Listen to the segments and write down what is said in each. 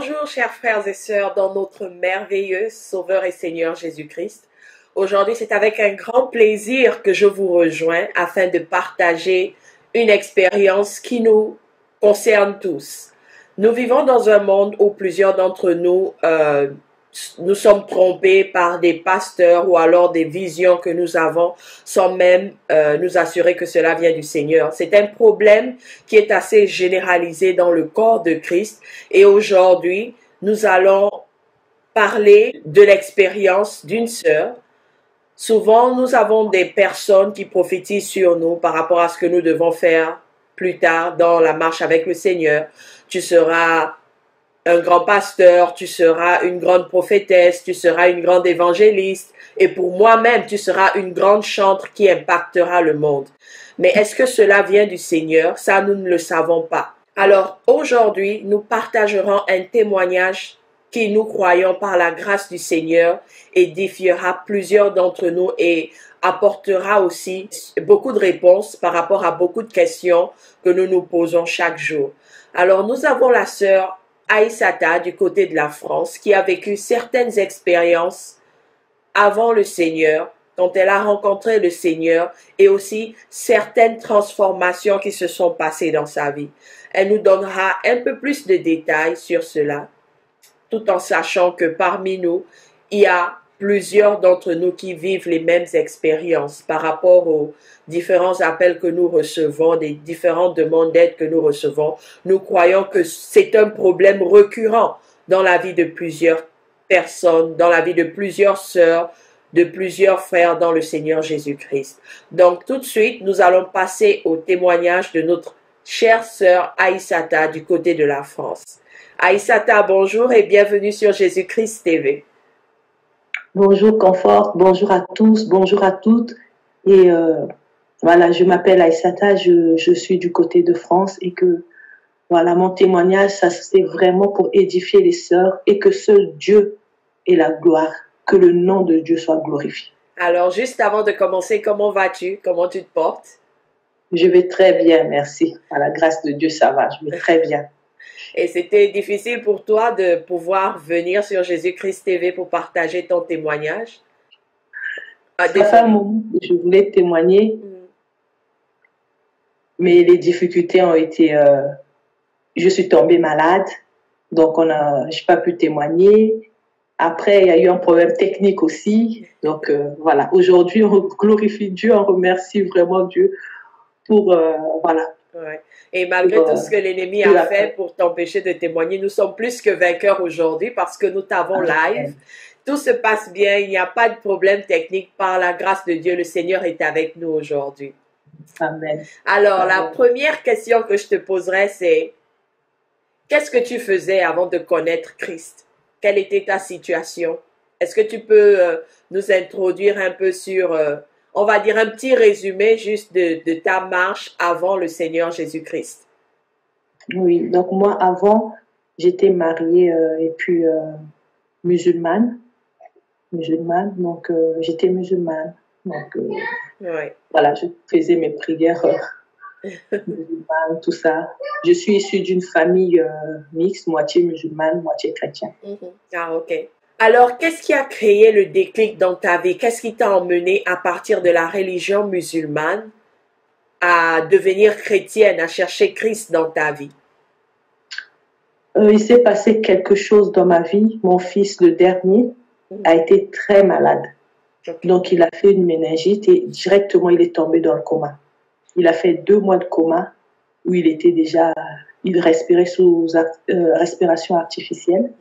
Bonjour chers frères et sœurs dans notre merveilleux Sauveur et Seigneur Jésus-Christ. Aujourd'hui, c'est avec un grand plaisir que je vous rejoins afin de partager une expérience qui nous concerne tous. Nous vivons dans un monde où plusieurs d'entre nous nous sommes trompés par des pasteurs ou alors des visions que nous avons sans même nous assurer que cela vient du Seigneur. C'est un problème qui est assez généralisé dans le corps de Christ et aujourd'hui, nous allons parler de l'expérience d'une sœur. Souvent, nous avons des personnes qui prophétisent sur nous par rapport à ce que nous devons faire plus tard dans la marche avec le Seigneur. Tu seras un grand pasteur, tu seras une grande prophétesse, tu seras une grande évangéliste et pour moi-même, tu seras une grande chantre qui impactera le monde. Mais est-ce que cela vient du Seigneur? Ça, nous ne le savons pas. Alors, aujourd'hui, nous partagerons un témoignage qui, nous croyons par la grâce du Seigneur, édifiera plusieurs d'entre nous et apportera aussi beaucoup de réponses par rapport à beaucoup de questions que nous nous posons chaque jour. Alors, nous avons la sœur Aïssata du côté de la France qui a vécu certaines expériences avant le Seigneur, quand elle a rencontré le Seigneur et aussi certaines transformations qui se sont passées dans sa vie. Elle nous donnera un peu plus de détails sur cela, tout en sachant que parmi nous, il y a plusieurs d'entre nous qui vivent les mêmes expériences par rapport aux différents appels que nous recevons, des différentes demandes d'aide que nous recevons. Nous croyons que c'est un problème récurrent dans la vie de plusieurs personnes, dans la vie de plusieurs sœurs, de plusieurs frères dans le Seigneur Jésus-Christ. Donc tout de suite, nous allons passer au témoignage de notre chère sœur Aïssata du côté de la France. Aïssata, bonjour et bienvenue sur Jésus-Christ TV. Bonjour Confort, bonjour à tous, bonjour à toutes. Et voilà, je m'appelle Aïssata, je suis du côté de France et que voilà, mon témoignage, ça c'est vraiment pour édifier les sœurs et que seul Dieu ait la gloire, que le nom de Dieu soit glorifié. Alors, juste avant de commencer, comment vas-tu? Comment tu te portes? Je vais très bien, merci. À la grâce de Dieu, ça va, je vais très bien. Et c'était difficile pour toi de pouvoir venir sur Jésus-Christ TV pour partager ton témoignage? Ça fait un moment que je voulais témoigner, mais les difficultés ont été... je suis tombée malade, donc je n'ai pas pu témoigner. Après, il y a eu un problème technique aussi. Donc voilà, aujourd'hui, on glorifie Dieu, on remercie vraiment Dieu pour... voilà. Ouais. Et malgré tout ce que l'ennemi a fait pour t'empêcher de témoigner, nous sommes plus que vainqueurs aujourd'hui parce que nous t'avons live. Tout se passe bien, il n'y a pas de problème technique. Par la grâce de Dieu, le Seigneur est avec nous aujourd'hui. Amen. Alors, la première question que je te poserai, c'est qu'est-ce que tu faisais avant de connaître Christ? Quelle était ta situation? Est-ce que tu peux nous introduire un peu sur... on va dire un petit résumé juste de ta marche avant le Seigneur Jésus-Christ. Oui, donc moi avant, j'étais mariée et puis musulmane, donc j'étais musulmane. Donc ouais. Voilà, je faisais mes prières musulmanes, tout ça. Je suis issue d'une famille mixte, moitié musulmane, moitié chrétienne. Ah, ok. Alors, qu'est-ce qui a créé le déclic dans ta vie? Qu'est-ce qui t'a emmené à partir de la religion musulmane à devenir chrétienne, à chercher Christ dans ta vie? Il s'est passé quelque chose dans ma vie. Mon fils, le dernier, a été très malade. Okay. Donc, il a fait une méningite et directement, il est tombé dans le coma. Il a fait 2 mois de coma où il était déjà... Il respirait sous respiration artificielle.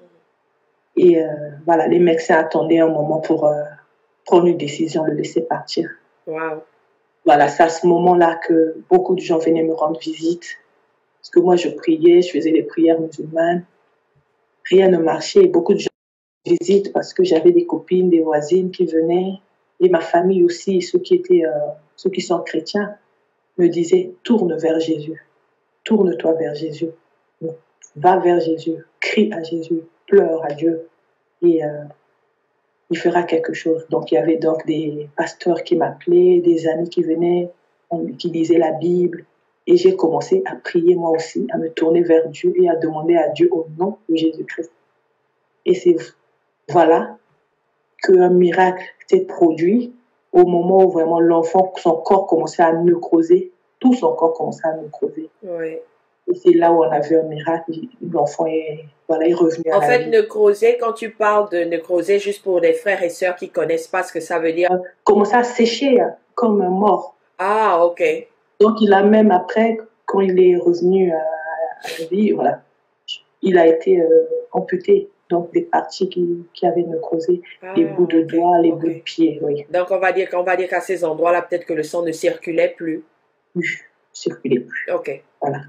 Et voilà, les médecins attendaient un moment pour prendre une décision, le laisser partir. Wow. Voilà, c'est à ce moment-là que beaucoup de gens venaient me rendre visite. Parce que moi, je priais, je faisais des prières musulmanes. Rien ne marchait. Beaucoup de gens me visitent parce que j'avais des copines, des voisines qui venaient. Et ma famille aussi, ceux qui sont chrétiens, me disaient, tourne vers Jésus. Tourne-toi vers Jésus. Va vers Jésus. Crie à Jésus. Pleure à Dieu et il fera quelque chose. Donc, il y avait donc des pasteurs qui m'appelaient, des amis qui venaient, qui lisaient la Bible. Et j'ai commencé à prier moi aussi, à me tourner vers Dieu et à demander à Dieu au nom de Jésus-Christ. Et c'est voilà qu'un miracle s'est produit au moment où vraiment l'enfant, son corps commençait à nécroser. Tout son corps commençait à nécroser. Oui. Et c'est là où on a vu un miracle. L'enfant est revenu à En la fait, vie. nécroser, quand tu parles de nécroser, juste pour les frères et sœurs qui ne connaissent pas ce que ça veut dire. Commençait à sécher comme un mort. Ah, ok. Donc, il a même après, quand il est revenu à la vie, voilà, il a été amputé. Donc, des parties qui avaient nécrosé, les bouts de doigts, les bouts de pieds, oui. Donc, on va dire qu'à ces endroits-là, peut-être que le sang ne circulait plus. Circulait plus. Ok. Voilà.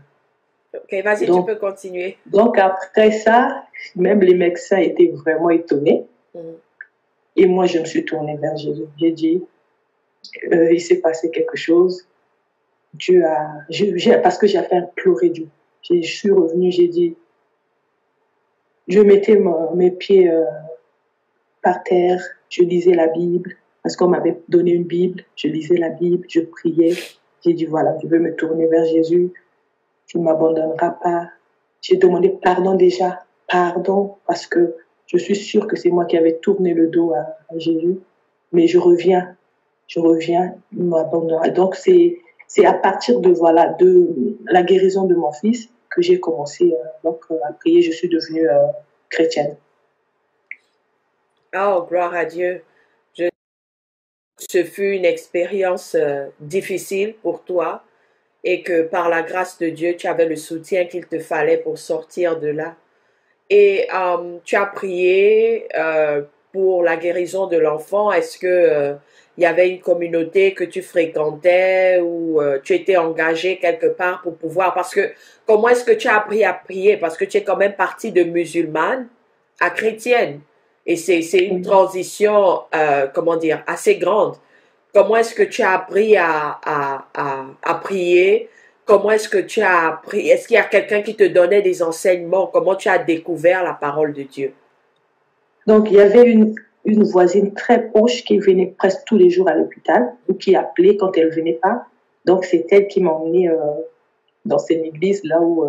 Ok, vas-y, tu peux continuer. Donc, après ça, même les médecins étaient vraiment étonnés. Et moi, je me suis tournée vers Jésus. J'ai dit, il s'est passé quelque chose. Dieu a... parce que j'ai fait implorer Dieu. Je suis revenue, j'ai dit, je mettais mes pieds par terre, je lisais la Bible, parce qu'on m'avait donné une Bible, je lisais la Bible, je priais. J'ai dit, voilà, je veux me tourner vers Jésus, tu ne m'abandonneras pas. J'ai demandé pardon déjà, pardon, parce que je suis sûre que c'est moi qui avais tourné le dos à Jésus, mais je reviens, il ne m'abandonnera. Donc, c'est à partir de la guérison de mon fils que j'ai commencé à prier. Je suis devenue chrétienne. Oh, gloire à Dieu. Ce fut une expérience difficile pour toi et que par la grâce de Dieu, tu avais le soutien qu'il te fallait pour sortir de là. Et tu as prié pour la guérison de l'enfant. Est-ce que il y avait une communauté que tu fréquentais ou tu étais engagé quelque part pour pouvoir... Parce que comment est-ce que tu as appris à prier? Parce que tu es quand même partie de musulmane à chrétienne. Et c'est une transition, comment dire, assez grande. Comment est-ce que tu as appris à prier? Comment est-ce que tu as appris? Est-ce qu'il y a quelqu'un qui te donnait des enseignements? Comment tu as découvert la parole de Dieu? Donc, il y avait une voisine très proche qui venait presque tous les jours à l'hôpital ou qui appelait quand elle ne venait pas. Donc, c'est elle qui m'a emmenée dans cette église là où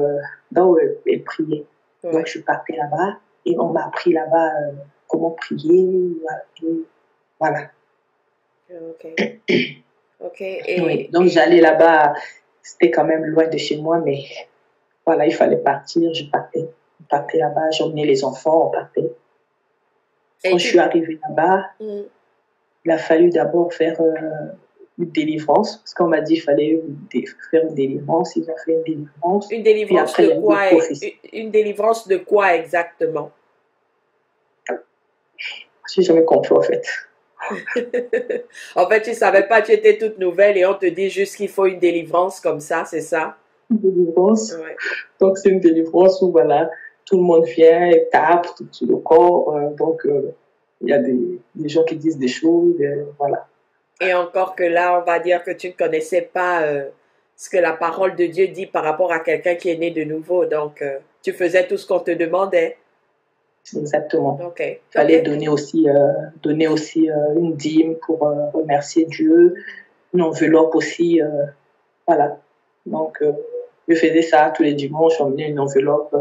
elle priait. Ouais. Donc, je suis partie là-bas et on m'a appris là-bas comment prier. Et voilà. Ok. Et, oui. Donc, j'allais là-bas. C'était quand même loin de chez moi, mais voilà, il fallait partir. Je partais là-bas, j'emmenais les enfants, on partait. Quand je suis arrivée là-bas, il a fallu d'abord faire une délivrance, parce qu'on m'a dit qu'il fallait faire une délivrance. Ils ont fait une délivrance. Une délivrance de quoi? Une délivrance de quoi exactement? Je n'ai jamais compris en fait. En fait, tu ne savais pas, tu étais toute nouvelle et on te dit juste qu'il faut une délivrance comme ça, c'est ça? Une délivrance. Ouais. Donc, c'est une délivrance où voilà, tout le monde vient et tape sur le corps. Donc, il y a des gens qui disent des choses. Voilà. Et encore que là, on va dire que tu ne connaissais pas ce que la parole de Dieu dit par rapport à quelqu'un qui est né de nouveau. Donc, tu faisais tout ce qu'on te demandait. Exactement. Il fallait donner aussi une dîme pour remercier Dieu, une enveloppe aussi. Voilà. Donc, je faisais ça tous les dimanches, on menait une enveloppe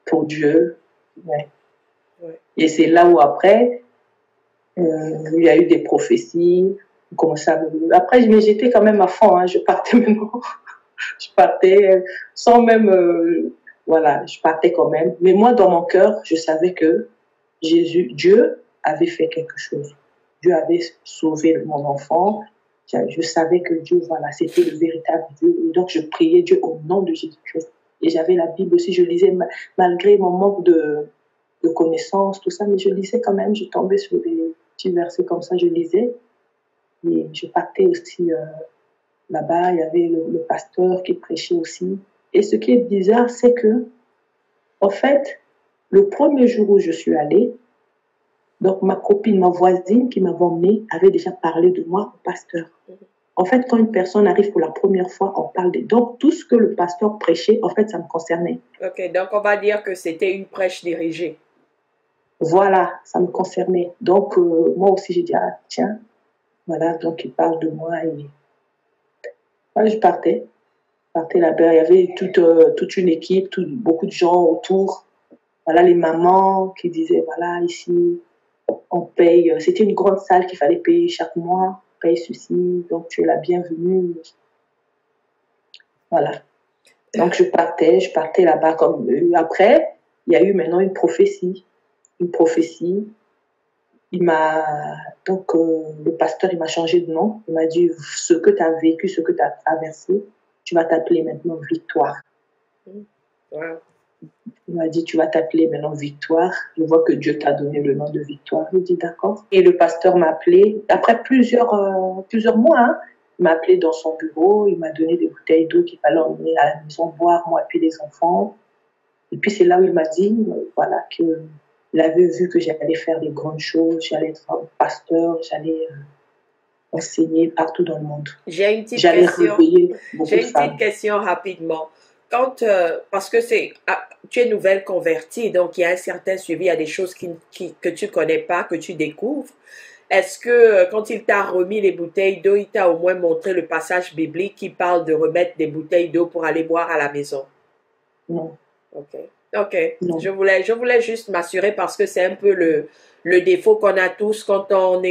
pour Dieu. Ouais. Ouais. Et c'est là où après, il y a eu des prophéties. Après, mais j'étais quand même à fond. Hein, je partais maintenant. Je partais sans même... voilà, je partais quand même. Mais moi, dans mon cœur, je savais que Dieu avait fait quelque chose. Dieu avait sauvé mon enfant. Je savais que Dieu, voilà, c'était le véritable Dieu. Et donc, je priais Dieu au nom de Jésus-Christ. Et j'avais la Bible aussi. Je lisais, malgré mon manque de connaissances, tout ça, mais je lisais quand même. Je tombais sur des petits versets comme ça, je lisais. Et je partais aussi... là-bas, il y avait le pasteur qui prêchait aussi. Et ce qui est bizarre, c'est que, en fait, le premier jour où je suis allée, donc ma copine, ma voisine qui m'avait emmenée, avait déjà parlé de moi au pasteur. En fait, quand une personne arrive pour la première fois, on parle de... Donc, tout ce que le pasteur prêchait, en fait, ça me concernait. Ok, donc on va dire que c'était une prêche dirigée. Voilà, ça me concernait. Donc, moi aussi, j'ai dit, tiens, voilà, donc il parle de moi et... je partais. Partais là-bas, il y avait toute une équipe, beaucoup de gens autour. Voilà, les mamans qui disaient, voilà, ici, on paye. C'était une grande salle qu'il fallait payer chaque mois. On paye ceci, donc tu es la bienvenue. Voilà. Donc, je partais là-bas comme après, il y a eu maintenant une prophétie. Une prophétie. Donc, le pasteur, il m'a changé de nom. Il m'a dit, ce que tu as vécu, ce que tu as traversé, tu vas t'appeler maintenant Victoire. Wow. Il m'a dit, tu vas t'appeler maintenant Victoire. Je vois que Dieu t'a donné le nom de Victoire. Je dis, d'accord. Et le pasteur m'a appelé, après plusieurs mois, hein, il m'a appelé dans son bureau. Il m'a donné des bouteilles d'eau qu'il fallait emmener à la maison boire, moi et puis les enfants. Et puis, c'est là où il m'a dit, voilà, qu'il avait vu que j'allais faire des grandes choses, j'allais être un pasteur, j'allais enseigner partout dans le monde. J'ai une petite question. J'ai une petite question rapidement. Parce que tu es nouvelle convertie, donc il y a un certain suivi, il y a des choses que tu connais pas, que tu découvres. Est-ce que quand il t'a remis les bouteilles d'eau, il t'a au moins montré le passage biblique qui parle de remettre des bouteilles d'eau pour aller boire à la maison? Non. Ok. Non. Je voulais juste m'assurer parce que c'est un peu le défaut qu'on a tous quand on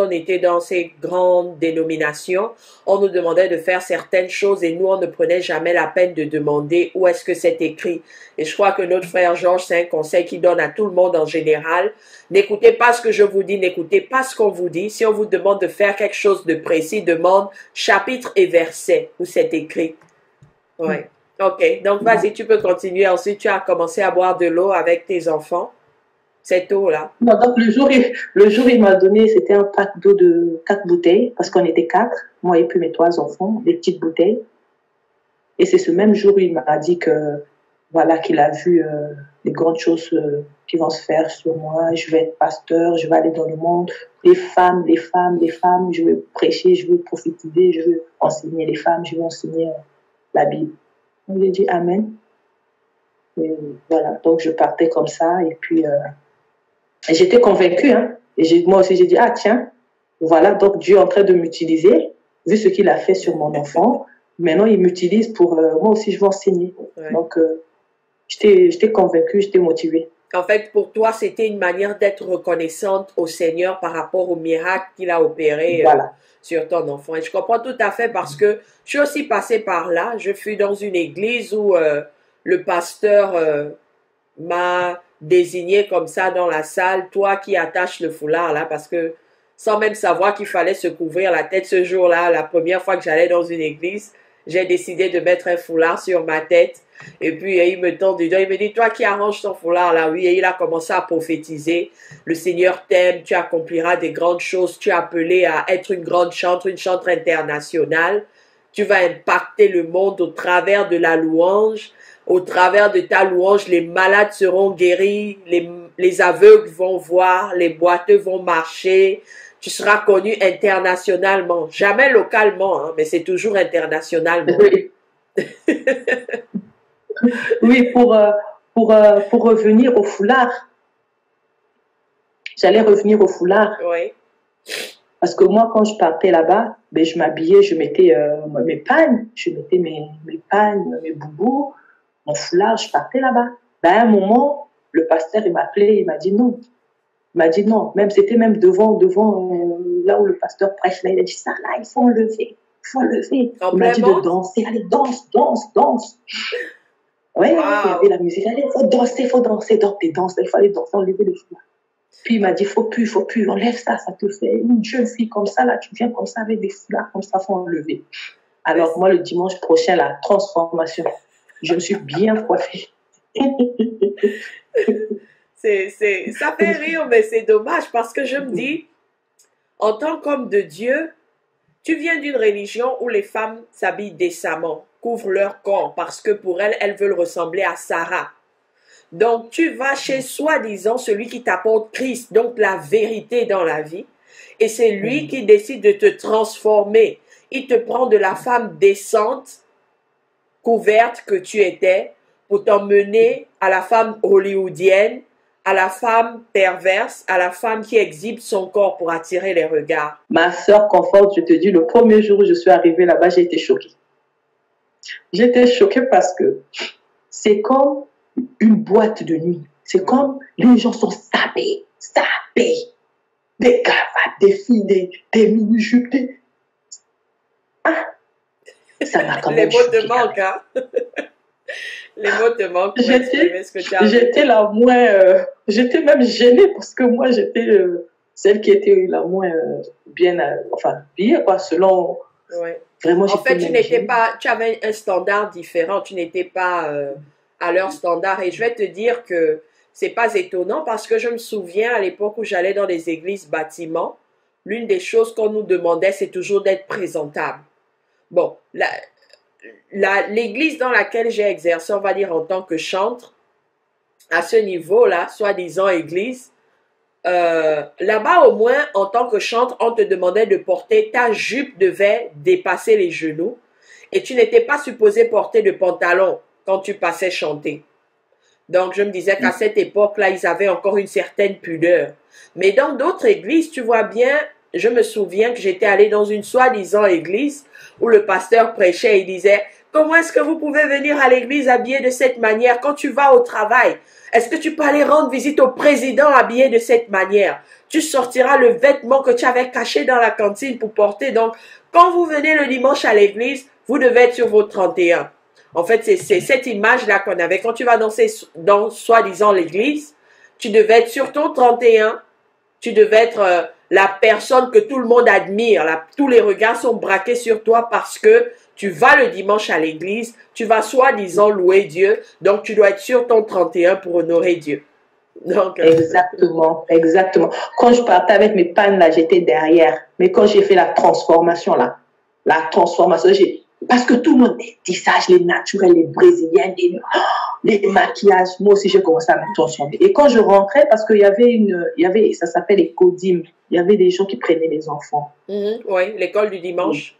était dans ces grandes dénominations. On nous demandait de faire certaines choses et nous, on ne prenait jamais la peine de demander où est-ce que c'est écrit. Et je crois que notre frère Georges, c'est un conseil qu'il donne à tout le monde en général. N'écoutez pas ce que je vous dis, n'écoutez pas ce qu'on vous dit. Si on vous demande de faire quelque chose de précis, demande chapitre et verset où c'est écrit. Ouais. Ok, donc vas-y, tu peux continuer. Ensuite, tu as commencé à boire de l'eau avec tes enfants. Cette eau-là. Non, donc le jour il m'a donné, c'était un pack d'eau de 4 bouteilles, parce qu'on était 4, moi et puis mes 3 enfants, des petites bouteilles. Et c'est ce même jour où il m'a dit que, voilà, qu'il a vu les grandes choses qui vont se faire sur moi. Je vais être pasteur, je vais aller dans le monde. Les femmes, je veux prêcher, je veux prophétiser, je veux enseigner les femmes, je veux enseigner la Bible. J'ai dit Amen. Et voilà, donc je partais comme ça et puis j'étais convaincue. Hein, et moi aussi j'ai dit tiens, voilà, donc Dieu est en train de m'utiliser, vu ce qu'il a fait sur mon enfant. Maintenant il m'utilise pour moi aussi je veux enseigner. Ouais. Donc j'étais convaincue, j'étais motivée. En fait, pour toi, c'était une manière d'être reconnaissante au Seigneur par rapport au miracle qu'il a opéré sur ton enfant. Et je comprends tout à fait parce que je suis aussi passée par là. Je fus dans une église où le pasteur m'a désigné comme ça dans la salle, toi qui attaches le foulard là, parce que sans même savoir qu'il fallait se couvrir la tête ce jour-là, la première fois que j'allais dans une église, j'ai décidé de mettre un foulard sur ma tête. Et puis, il me tend du doigt, il me dit, toi qui arranges ton foulard là, oui, et il a commencé à prophétiser. Le Seigneur t'aime, tu accompliras des grandes choses, tu es appelé à être une grande chantre, une chantre internationale. Tu vas impacter le monde au travers de la louange. Au travers de ta louange, les malades seront guéris, les aveugles vont voir, les boiteux vont marcher. Tu seras connu internationalement, jamais localement, hein, mais c'est toujours internationalement. Oui. Oui, pour revenir au foulard. J'allais revenir au foulard. Oui. Parce que moi, quand je partais là-bas, ben, je m'habillais, je mettais mes pagnes, je mettais mes pagnes, mes boubous, mon foulard, je partais là-bas. Ben, à un moment, le pasteur, il m'a appelé, il m'a dit non. Il m'a dit non. Même, c'était même devant là où le pasteur prêche, là, il a dit ça, là, il faut enlever. Il faut enlever. Il m'a dit de danser. Allez, danse. Ouais, wow. Il y avait la musique. Allez, il faut danser, danse. Il fallait danser, enlever le foulard. Puis il m'a dit, faut plus, enlève ça te fait une jeune fille comme ça, là, tu viens comme ça avec des foulards comme ça, faut enlever. Alors, moi, le dimanche prochain, la transformation, je me suis bien coiffée. Ça fait rire, mais c'est dommage parce que je me dis, en tant qu'homme de Dieu, tu viens d'une religion où les femmes s'habillent décemment, couvrent leur corps parce que pour elles veulent ressembler à Sarah. Donc, tu vas chez soi-disant celui qui t'apporte Christ, donc la vérité dans la vie. Et c'est lui qui décide de te transformer. Il te prend de la femme décente, couverte que tu étais, pour t'emmener à la femme hollywoodienne, à la femme perverse, à la femme qui exhibe son corps pour attirer les regards. Ma soeur Conforte, je te dis, le premier jour où je suis arrivée là-bas, j'ai été choquée. J'étais choquée parce que c'est comme une boîte de nuit. C'est comme les gens sont sapés, sapés. Des cravates, des filles, des mini-jupes. Ah, ça m'a quand Les même mots te choquée. manquent, hein? Les mots te manquent pour exprimer ce que tu as vécu. J'étais la moins... j'étais même gênée parce que moi, j'étais celle qui était la moins bien enfin, habillée, quoi, selon... Ouais. Vraiment, En fait, j'étais tu même n'étais gênée. pas, tu avais un standard différent, tu n'étais pas à leur standard. Et je vais te dire que c'est pas étonnant parce que je me souviens à l'époque où j'allais dans les églises bâtiments, l'une des choses qu'on nous demandait, c'est toujours d'être présentable. Bon, l'église dans laquelle j'ai exercé, on va dire en tant que chantre, à ce niveau-là, soi-disant église, là-bas au moins, en tant que chantre, on te demandait de porter, ta jupe devait dépasser les genoux et tu n'étais pas supposé porter de pantalon quand tu passais chanter. Donc, je me disais qu'à cette époque-là, ils avaient encore une certaine pudeur. Mais dans d'autres églises, tu vois bien, je me souviens que j'étais allée dans une soi-disant église où le pasteur prêchait et il disait, comment est-ce que vous pouvez venir à l'église habillé de cette manière quand tu vas au travail? Est-ce que tu peux aller rendre visite au président habillé de cette manière? Tu sortiras le vêtement que tu avais caché dans la cantine pour porter. Donc, quand vous venez le dimanche à l'église, vous devez être sur vos 31. En fait, c'est cette image-là qu'on avait. Quand tu vas danser dans, soi-disant, l'église, tu devais être sur ton 31. Tu devais être la personne que tout le monde admire. Tous les regards sont braqués sur toi parce que tu vas le dimanche à l'église. Tu vas soi-disant louer Dieu. Donc, tu dois être sur ton 31 pour honorer Dieu. Donc, Exactement, exactement. Quand je partais avec mes pannes, là, j'étais derrière. Mais quand j'ai fait la transformation, là, parce que tout le monde, les tissages, les naturels, les brésiliens, les maquillages, moi aussi, j'ai commencé à me transformer. Et quand je rentrais, parce qu'il y avait, ça s'appelle les codim, il y avait des gens qui prenaient les enfants. Oui, l'école du dimanche.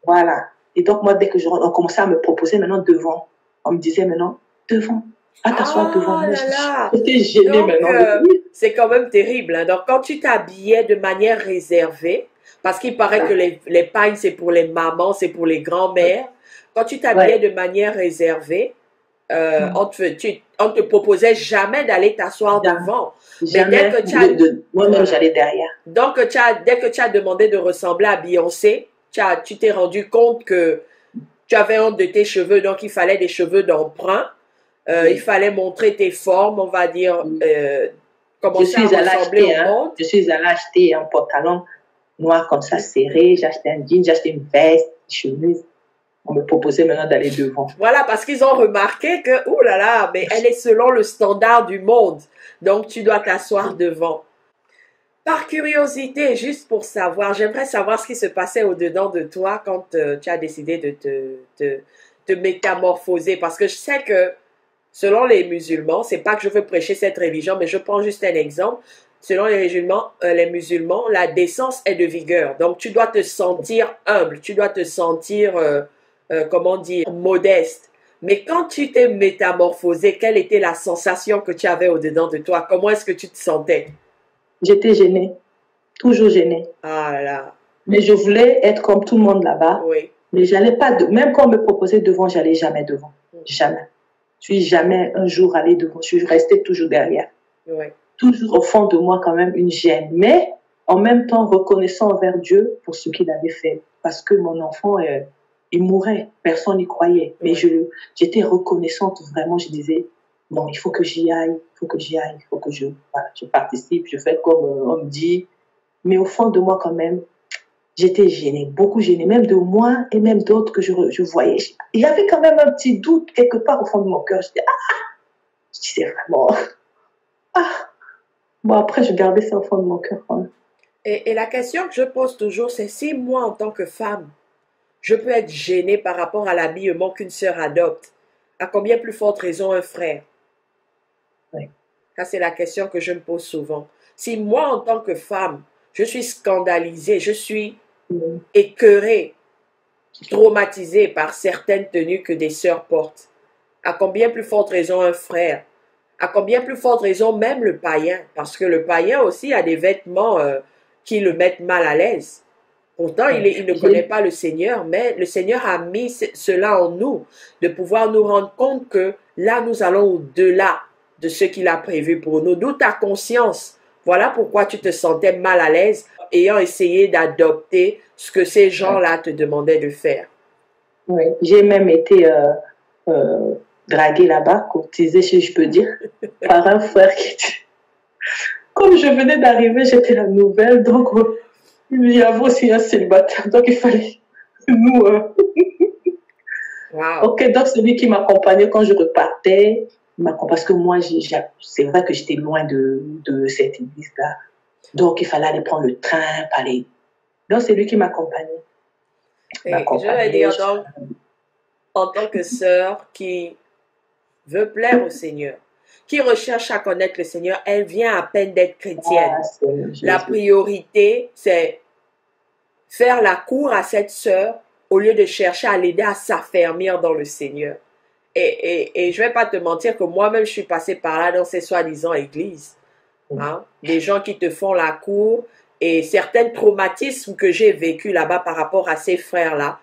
Voilà. Et donc, moi, dès que on commençait à me proposer maintenant devant, on me disait maintenant, devant. Ah, t'asseoir devant moi. J'étais gênée donc, maintenant. C'est quand même terrible. Hein. Donc, quand tu t'habillais de manière réservée, parce qu'il paraît que les pagnes, c'est pour les mamans, c'est pour les grands-mères. Quand tu t'habillais de manière réservée, on te proposait jamais d'aller t'asseoir devant. Jamais. Mais dès que moi-même, j'allais derrière. Donc, dès que tu as demandé de ressembler à Beyoncé, tu t'es rendu compte que tu avais honte de tes cheveux, donc il fallait des cheveux d'emprunt. Il fallait montrer tes formes, on va dire, commencer à ressembler au monde. Je suis allée acheter un pantalon noir comme ça, serré. J'ai acheté un jean, j'ai acheté une veste, une chemise. On me proposait maintenant d'aller devant. Voilà, parce qu'ils ont remarqué que, ouh là là, mais elle est selon le standard du monde. Donc, tu dois t'asseoir devant. Par curiosité, juste pour savoir, j'aimerais savoir ce qui se passait au-dedans de toi quand tu as décidé de te métamorphoser. Parce que je sais que, selon les musulmans, c'est pas que je veux prêcher cette religion, mais je prends juste un exemple. Selon les musulmans, la décence est de vigueur. Donc, tu dois te sentir humble, tu dois te sentir, comment dire, modeste. Mais quand tu t'es métamorphosé, quelle était la sensation que tu avais au-dedans de toi? Comment est-ce que tu te sentais? J'étais gênée, toujours gênée. Ah là là. Mais je voulais être comme tout le monde là-bas. Oui. Mais j'allais pas, même quand on me proposait devant, j'allais jamais devant. Jamais. Je suis jamais un jour allée devant, je suis restée toujours derrière. Oui. Toujours au fond de moi quand même une gêne, mais en même temps reconnaissant envers Dieu pour ce qu'il avait fait. Parce que mon enfant, il mourait, personne n'y croyait. Mais j'étais reconnaissante vraiment, je disais, bon, il faut que j'y aille, il faut que je participe, je fais comme on me dit. Mais au fond de moi quand même, j'étais gênée, beaucoup gênée, même de moi et même d'autres que je voyais. Il y avait quand même un petit doute quelque part au fond de mon cœur. Je disais vraiment, Bon, après, je gardais ça au fond de mon cœur. Et la question que je pose toujours, c'est si moi, en tant que femme, je peux être gênée par rapport à l'habillement qu'une sœur adopte, à combien plus forte raison un frère? Oui. Ça, c'est la question que je me pose souvent. Si moi, en tant que femme, je suis scandalisée, je suis écœurée, traumatisée par certaines tenues que des sœurs portent, à combien plus forte raison un frère? À combien plus forte raison même le païen? Parce que le païen aussi a des vêtements qui le mettent mal à l'aise. Pourtant, il ne connaît pas le Seigneur, mais le Seigneur a mis cela en nous, de pouvoir nous rendre compte que là, nous allons au-delà de ce qu'il a prévu pour nous. D'où ta conscience. Voilà pourquoi tu te sentais mal à l'aise, ayant essayé d'adopter ce que ces gens-là te demandaient de faire. Oui, j'ai même été draguée là-bas, courtisée, si je peux dire, par un frère qui était... Comme je venais d'arriver, j'étais la nouvelle, donc il y avait aussi un célibataire, donc il fallait nous... Wow. Ok, donc celui qui m'accompagnait quand je repartais, parce que moi, c'est vrai que j'étais loin de cette église-là, donc il fallait aller prendre le train, aller... Donc c'est lui qui m'accompagnait. Je vais dire donc, en tant que sœur qui veut plaire au Seigneur, qui recherche à connaître le Seigneur, elle vient à peine d'être chrétienne. La priorité, c'est faire la cour à cette sœur au lieu de chercher à l'aider à s'affermir dans le Seigneur. Et je ne vais pas te mentir que moi-même, je suis passée par là dans ces soi-disant églises. Hein? Des gens qui te font la cour et certains traumatismes que j'ai vécus là-bas par rapport à ces frères-là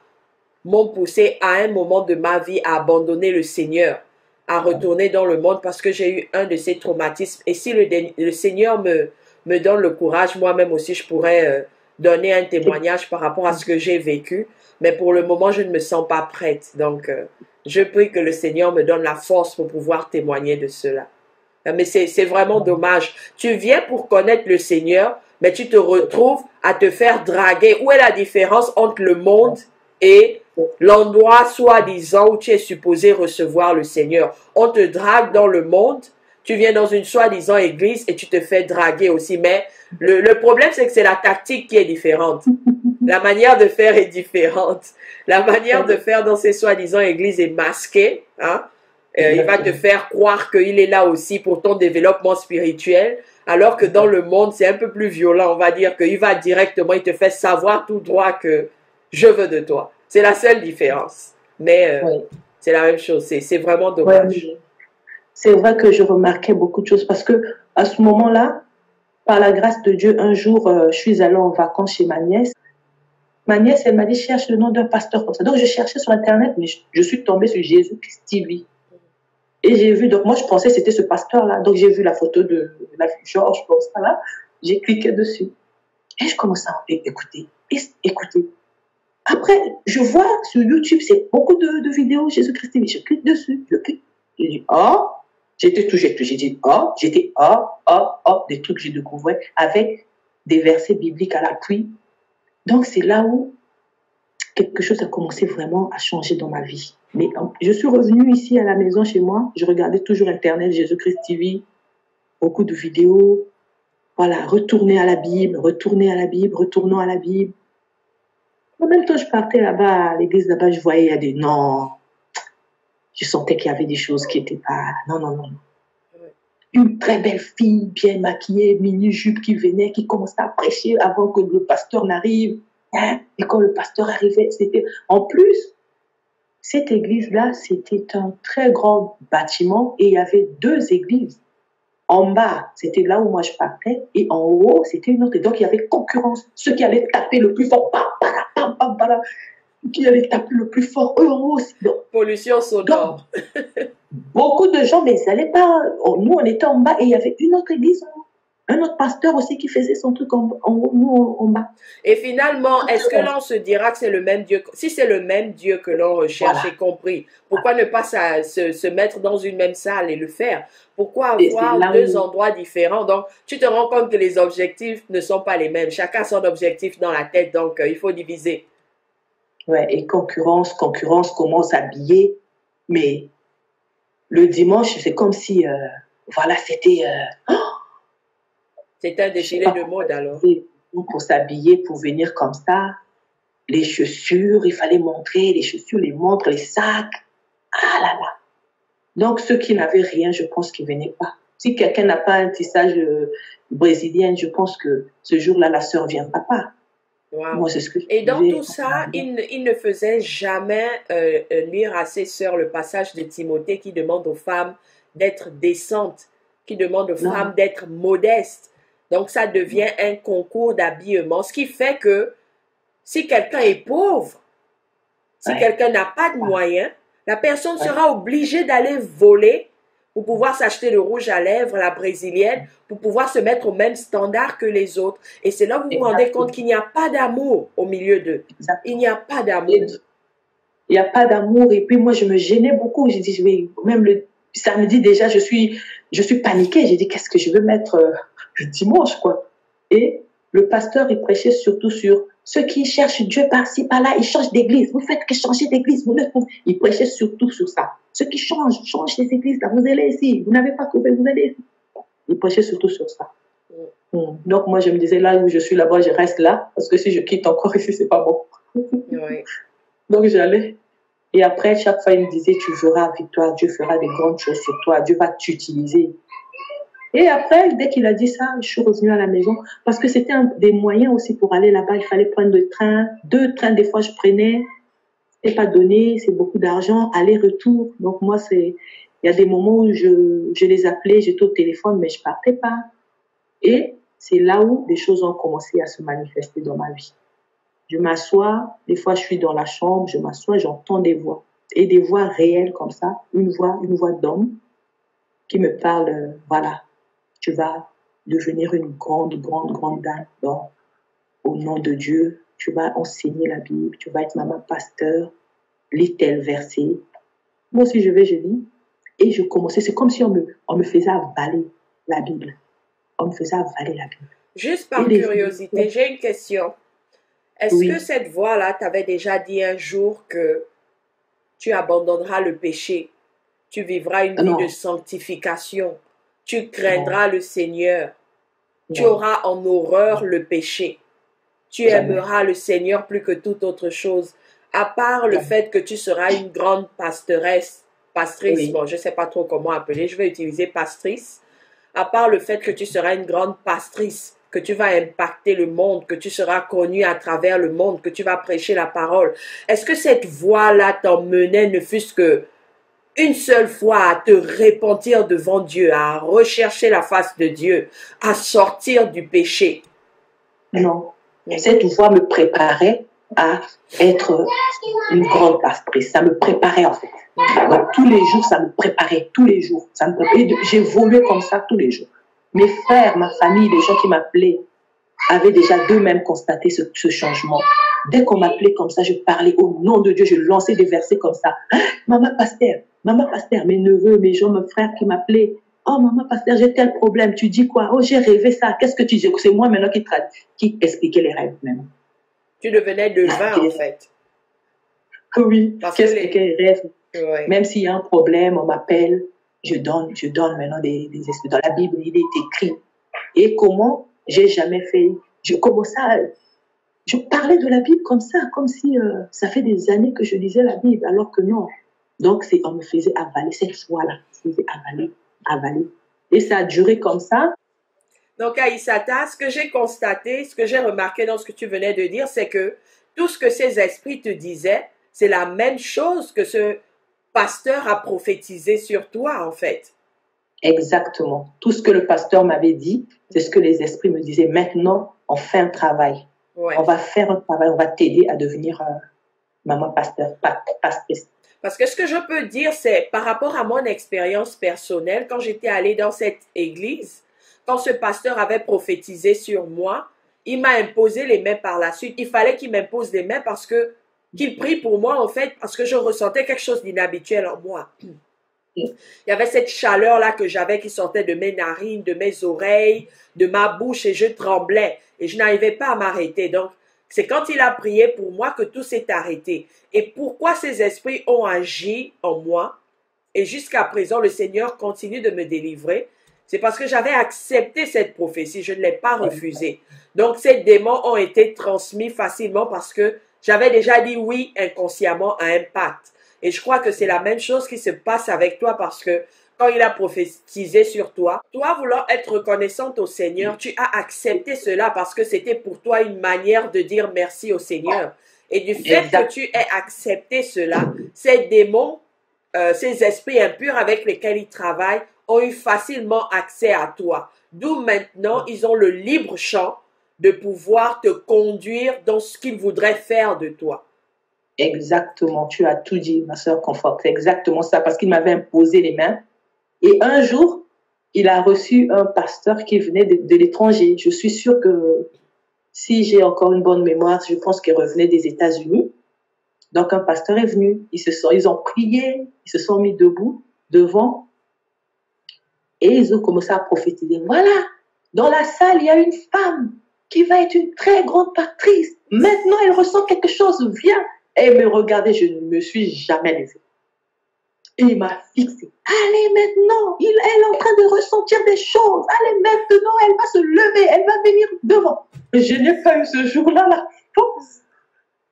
m'ont poussé à un moment de ma vie à abandonner le Seigneur, à retourner dans le monde parce que j'ai eu un de ces traumatismes. Et si le Seigneur me donne le courage, moi-même aussi, je pourrais donner un témoignage par rapport à ce que j'ai vécu. Mais pour le moment, je ne me sens pas prête. Donc, je prie que le Seigneur me donne la force pour pouvoir témoigner de cela. Mais c'est vraiment dommage. Tu viens pour connaître le Seigneur, mais tu te retrouves à te faire draguer. Où est la différence entre le monde et l'endroit soi-disant où tu es supposé recevoir le Seigneur? On te drague dans le monde, tu viens dans une soi-disant église et tu te fais draguer aussi. Mais le problème, c'est que c'est la tactique qui est différente. La manière de faire est différente. La manière de faire dans ces soi-disant églises est masquée. Hein? Il va te faire croire qu'il est là aussi pour ton développement spirituel, alors que dans le monde, c'est un peu plus violent. On va dire qu'il va directement, il te fait savoir tout droit que je veux de toi. C'est la seule différence. Mais c'est la même chose. C'est vraiment dommage. Ouais, c'est vrai que je remarquais beaucoup de choses parce que à ce moment-là, par la grâce de Dieu, un jour, je suis allée en vacances chez ma nièce. Ma nièce, elle m'a dit, cherche le nom d'un pasteur comme ça. Donc, je cherchais sur Internet, mais je suis tombée sur Jésus-Christ TV. Et j'ai vu, donc moi, je pensais que c'était ce pasteur-là. Donc, j'ai vu la photo de la Georges, comme ça, là. J'ai cliqué dessus. Et je commence à écouter. Après, je vois sur YouTube, c'est beaucoup de vidéos Jésus-Christ TV. Je clique dessus. J'ai dit, oh. J'étais tout, j'ai dit, oh. J'étais, des trucs que j'ai découvert avec des versets bibliques à l'appui. Donc, c'est là où quelque chose a commencé vraiment à changer dans ma vie. Mais je suis revenue ici à la maison chez moi. Je regardais toujours Internet, Jésus-Christ TV, beaucoup de vidéos. Voilà, retournons à la Bible. En même temps, je partais là-bas, à l'église là-bas, je voyais, il y a des non. Je sentais qu'il y avait des choses qui n'étaient pas... Non. Une très belle fille, bien maquillée, mini-jupe qui venait, qui commençait à prêcher avant que le pasteur n'arrive. Hein? Et quand le pasteur arrivait, c'était... En plus, cette église-là, c'était un très grand bâtiment et il y avait 2 églises. En bas, c'était là où moi je partais et en haut, c'était une autre. Donc, il y avait concurrence. Ceux qui allaient taper le plus fort, qui allaient taper le plus fort, eux en haut aussi. Donc, pollution sonore. Donc, beaucoup de gens, mais ils n'allaient pas. Nous, on était en bas et il y avait une autre église en haut. Un autre pasteur aussi qui faisait son truc en haut, nous en bas. Et finalement, est-ce que l'on se dira que c'est le même Dieu? Si c'est le même Dieu que l'on recherche, j'ai compris. Pourquoi ne pas se mettre dans une même salle et le faire? Pourquoi avoir 2 endroits différents? Donc, tu te rends compte que les objectifs ne sont pas les mêmes. Chacun a son objectif dans la tête, donc il faut diviser. Ouais, et concurrence, comment s'habiller. Mais le dimanche, c'est comme si, voilà, c'était... C'est un défilé de mode alors. Pour s'habiller, pour venir comme ça. Les chaussures, il fallait montrer les chaussures, les montres, les sacs. Ah là là. Donc, ceux qui n'avaient rien, je pense qu'ils ne venaient pas. Si quelqu'un n'a pas un tissage brésilien, je pense que ce jour-là, la sœur ne viendra pas. Wow. Moi, c'est ce que et dans tout ça, il ne faisait jamais lire à ses sœurs le passage de Timothée qui demande aux femmes d'être décentes, qui demande aux femmes d'être modestes. Donc, ça devient un concours d'habillement, ce qui fait que Si quelqu'un est pauvre, si quelqu'un n'a pas de moyens, la personne sera obligée d'aller voler pour pouvoir s'acheter le rouge à lèvres, la brésilienne, pour pouvoir se mettre au même standard que les autres. Et c'est là que vous vous rendez compte qu'il n'y a pas d'amour au milieu d'eux. Il n'y a pas d'amour. Il n'y a pas d'amour. Et puis moi, je me gênais beaucoup. J'ai dit, je vais, même le samedi déjà, je suis paniquée. J'ai dit, qu'est-ce que je veux mettre le dimanche, quoi. Et le pasteur, il prêchait surtout sur ceux qui cherchent Dieu par-ci, par-là, ils changent d'église. Vous faites que changer d'église. Il prêchait surtout sur ça. Ceux qui changent les églises. Là, vous allez ici. Vous n'avez pas trouvé, vous allez ici. Il prêchait surtout sur ça. Donc moi, je me disais, là où je suis là-bas, je reste là. Parce que si je quitte encore ici, c'est pas bon. Oui. Donc j'allais. Et après, chaque fois, il me disait, tu verras, Victoire, Dieu fera des grandes choses sur toi. Dieu va t'utiliser. Et après, dès qu'il a dit ça, je suis revenue à la maison parce que c'était des moyens aussi pour aller là-bas. Il fallait prendre le train. 2 trains, des fois, je prenais. C'est pas donné, c'est beaucoup d'argent, aller-retour. Donc moi, il y a des moments où je les appelais, j'étais au téléphone, mais je partais pas. Et c'est là où des choses ont commencé à se manifester dans ma vie. Je m'assois, des fois, je suis dans la chambre, je m'assois, j'entends des voix. Et des voix réelles comme ça, une voix d'homme qui me parle, voilà, tu vas devenir une grande dame au nom de Dieu. Tu vas enseigner la Bible, tu vas être maman pasteur, lis tel verset. Moi aussi, je lis. Et je commençais, c'est comme si on me faisait avaler la Bible. On me faisait avaler la Bible. Juste par curiosité, j'ai une question. Est-ce que cette voix-là t'avait déjà dit un jour que tu abandonneras le péché, tu vivras une vie de sanctification, tu craindras le Seigneur, tu auras en horreur le péché, tu aimeras le Seigneur plus que toute autre chose, à part le fait que tu seras une grande pastrice, bon, je ne sais pas trop comment appeler, je vais utiliser pastrice, à part le fait que tu seras une grande pastrice, que tu vas impacter le monde, que tu seras connu à travers le monde, que tu vas prêcher la parole. Est-ce que cette voix-là t'emmenait, ne fût-ce que une seule fois, à te repentir devant Dieu, à rechercher la face de Dieu, à sortir du péché? Non. Cette voix me préparait à être une grande pastrice. Ça me préparait en fait. Donc tous les jours, ça me préparait. Tous les jours. Ça me préparait. J'évoluais comme ça tous les jours. Mes frères, ma famille, les gens qui m'appelaient avaient déjà d'eux-mêmes constaté ce changement. Dès qu'on m'appelait comme ça, je parlais au nom de Dieu, je lançais des versets comme ça. Maman pasteur, mes neveux, mes gens, mes frères qui m'appelaient. Oh, maman pasteur, j'ai tel problème. Tu dis quoi? Oh, j'ai rêvé ça. Qu'est-ce que tu dis? C'est moi maintenant qui expliquais les rêves même. Tu devenais devin en fait. Oui, qui expliquait les rêves. Ouais. Même s'il y a un problème, on m'appelle. Je donne maintenant des esprits. Dans la Bible, il est écrit. Et comment? J'ai jamais fait. Je parlais de la Bible comme ça, comme si ça fait des années que je lisais la Bible, alors que non. Donc, on me faisait avaler cette foi-là. On me faisait avaler. Et ça a duré comme ça. Donc, Aïssata, ce que j'ai constaté, ce que j'ai remarqué dans ce que tu venais de dire, c'est que tout ce que ces esprits te disaient, c'est la même chose que ce pasteur a prophétisé sur toi, en fait. Exactement. Tout ce que le pasteur m'avait dit, c'est ce que les esprits me disaient. Maintenant, on fait un travail. Ouais. On va faire un travail, on va t'aider à devenir maman pasteur, pastrice. Parce que ce que je peux dire, c'est par rapport à mon expérience personnelle, quand j'étais allée dans cette église, quand ce pasteur avait prophétisé sur moi, il m'a imposé les mains par la suite. Il fallait qu'il m'impose les mains parce que qu'il prie pour moi, en fait, parce que je ressentais quelque chose d'inhabituel en moi. Il y avait cette chaleur-là que j'avais qui sortait de mes narines, de mes oreilles, de ma bouche et je tremblais et je n'arrivais pas à m'arrêter. Donc, c'est quand il a prié pour moi que tout s'est arrêté. Et pourquoi ces esprits ont agi en moi et jusqu'à présent, le Seigneur continue de me délivrer, c'est parce que j'avais accepté cette prophétie, je ne l'ai pas refusée. Donc, ces démons ont été transmis facilement parce que j'avais déjà dit oui inconsciemment à un pacte. Et je crois que c'est la même chose qui se passe avec toi parce que quand il a prophétisé sur toi, toi voulant être reconnaissante au Seigneur, tu as accepté cela parce que c'était pour toi une manière de dire merci au Seigneur. Et du fait que tu aies accepté cela, ces démons, ces esprits impurs avec lesquels ils travaillent ont eu facilement accès à toi. D'où maintenant, ils ont le libre champ de pouvoir te conduire dans ce qu'il voudrait faire de toi. Exactement, tu as tout dit, ma soeur Confort. C'est exactement ça, parce qu'il m'avait imposé les mains. Et un jour, il a reçu un pasteur qui venait de l'étranger. Je suis sûre que si j'ai encore une bonne mémoire, je pense qu'il revenait des États-Unis. Donc, un pasteur est venu. Ils ont prié, ils se sont mis debout, devant, et ils ont commencé à prophétiser. Voilà, dans la salle, il y a une femme qui va être une très grande pastrice. Maintenant, elle ressent quelque chose. Viens. Et il me regardait, je ne me suis jamais levée. Et il m'a fixé. Allez maintenant, elle est en train de ressentir des choses. Allez maintenant, elle va se lever, elle va venir devant. Mais je n'ai pas eu ce jour-là la force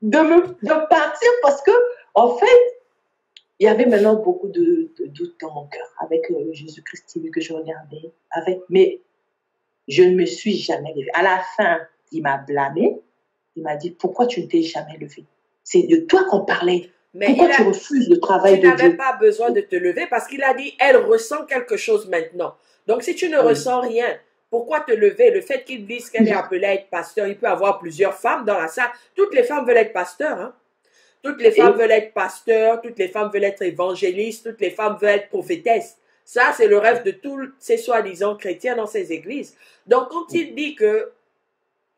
de partir parce que, en fait, il y avait maintenant beaucoup de doutes dans mon cœur avec Jésus-Christ TV que je regardais. Mais je ne me suis jamais levée. À la fin, il m'a blâmé. Il m'a dit, pourquoi tu ne t'es jamais levée? C'est de toi qu'on parlait. Mais pourquoi tu refuses le travail de Dieu? Tu n'avais pas besoin de te lever parce qu'il a dit, elle ressent quelque chose maintenant. Donc, si tu ne ressens rien, pourquoi te lever? Le fait qu'il dise qu'elle est appelée à être pasteur, il peut avoir plusieurs femmes dans la salle. Toutes les femmes veulent être pasteurs, hein? Toutes les femmes veulent être pasteurs, toutes les femmes veulent être évangélistes, toutes les femmes veulent être prophétesses. Ça, c'est le rêve de tous ces soi-disant chrétiens dans ces églises. Donc, quand il dit que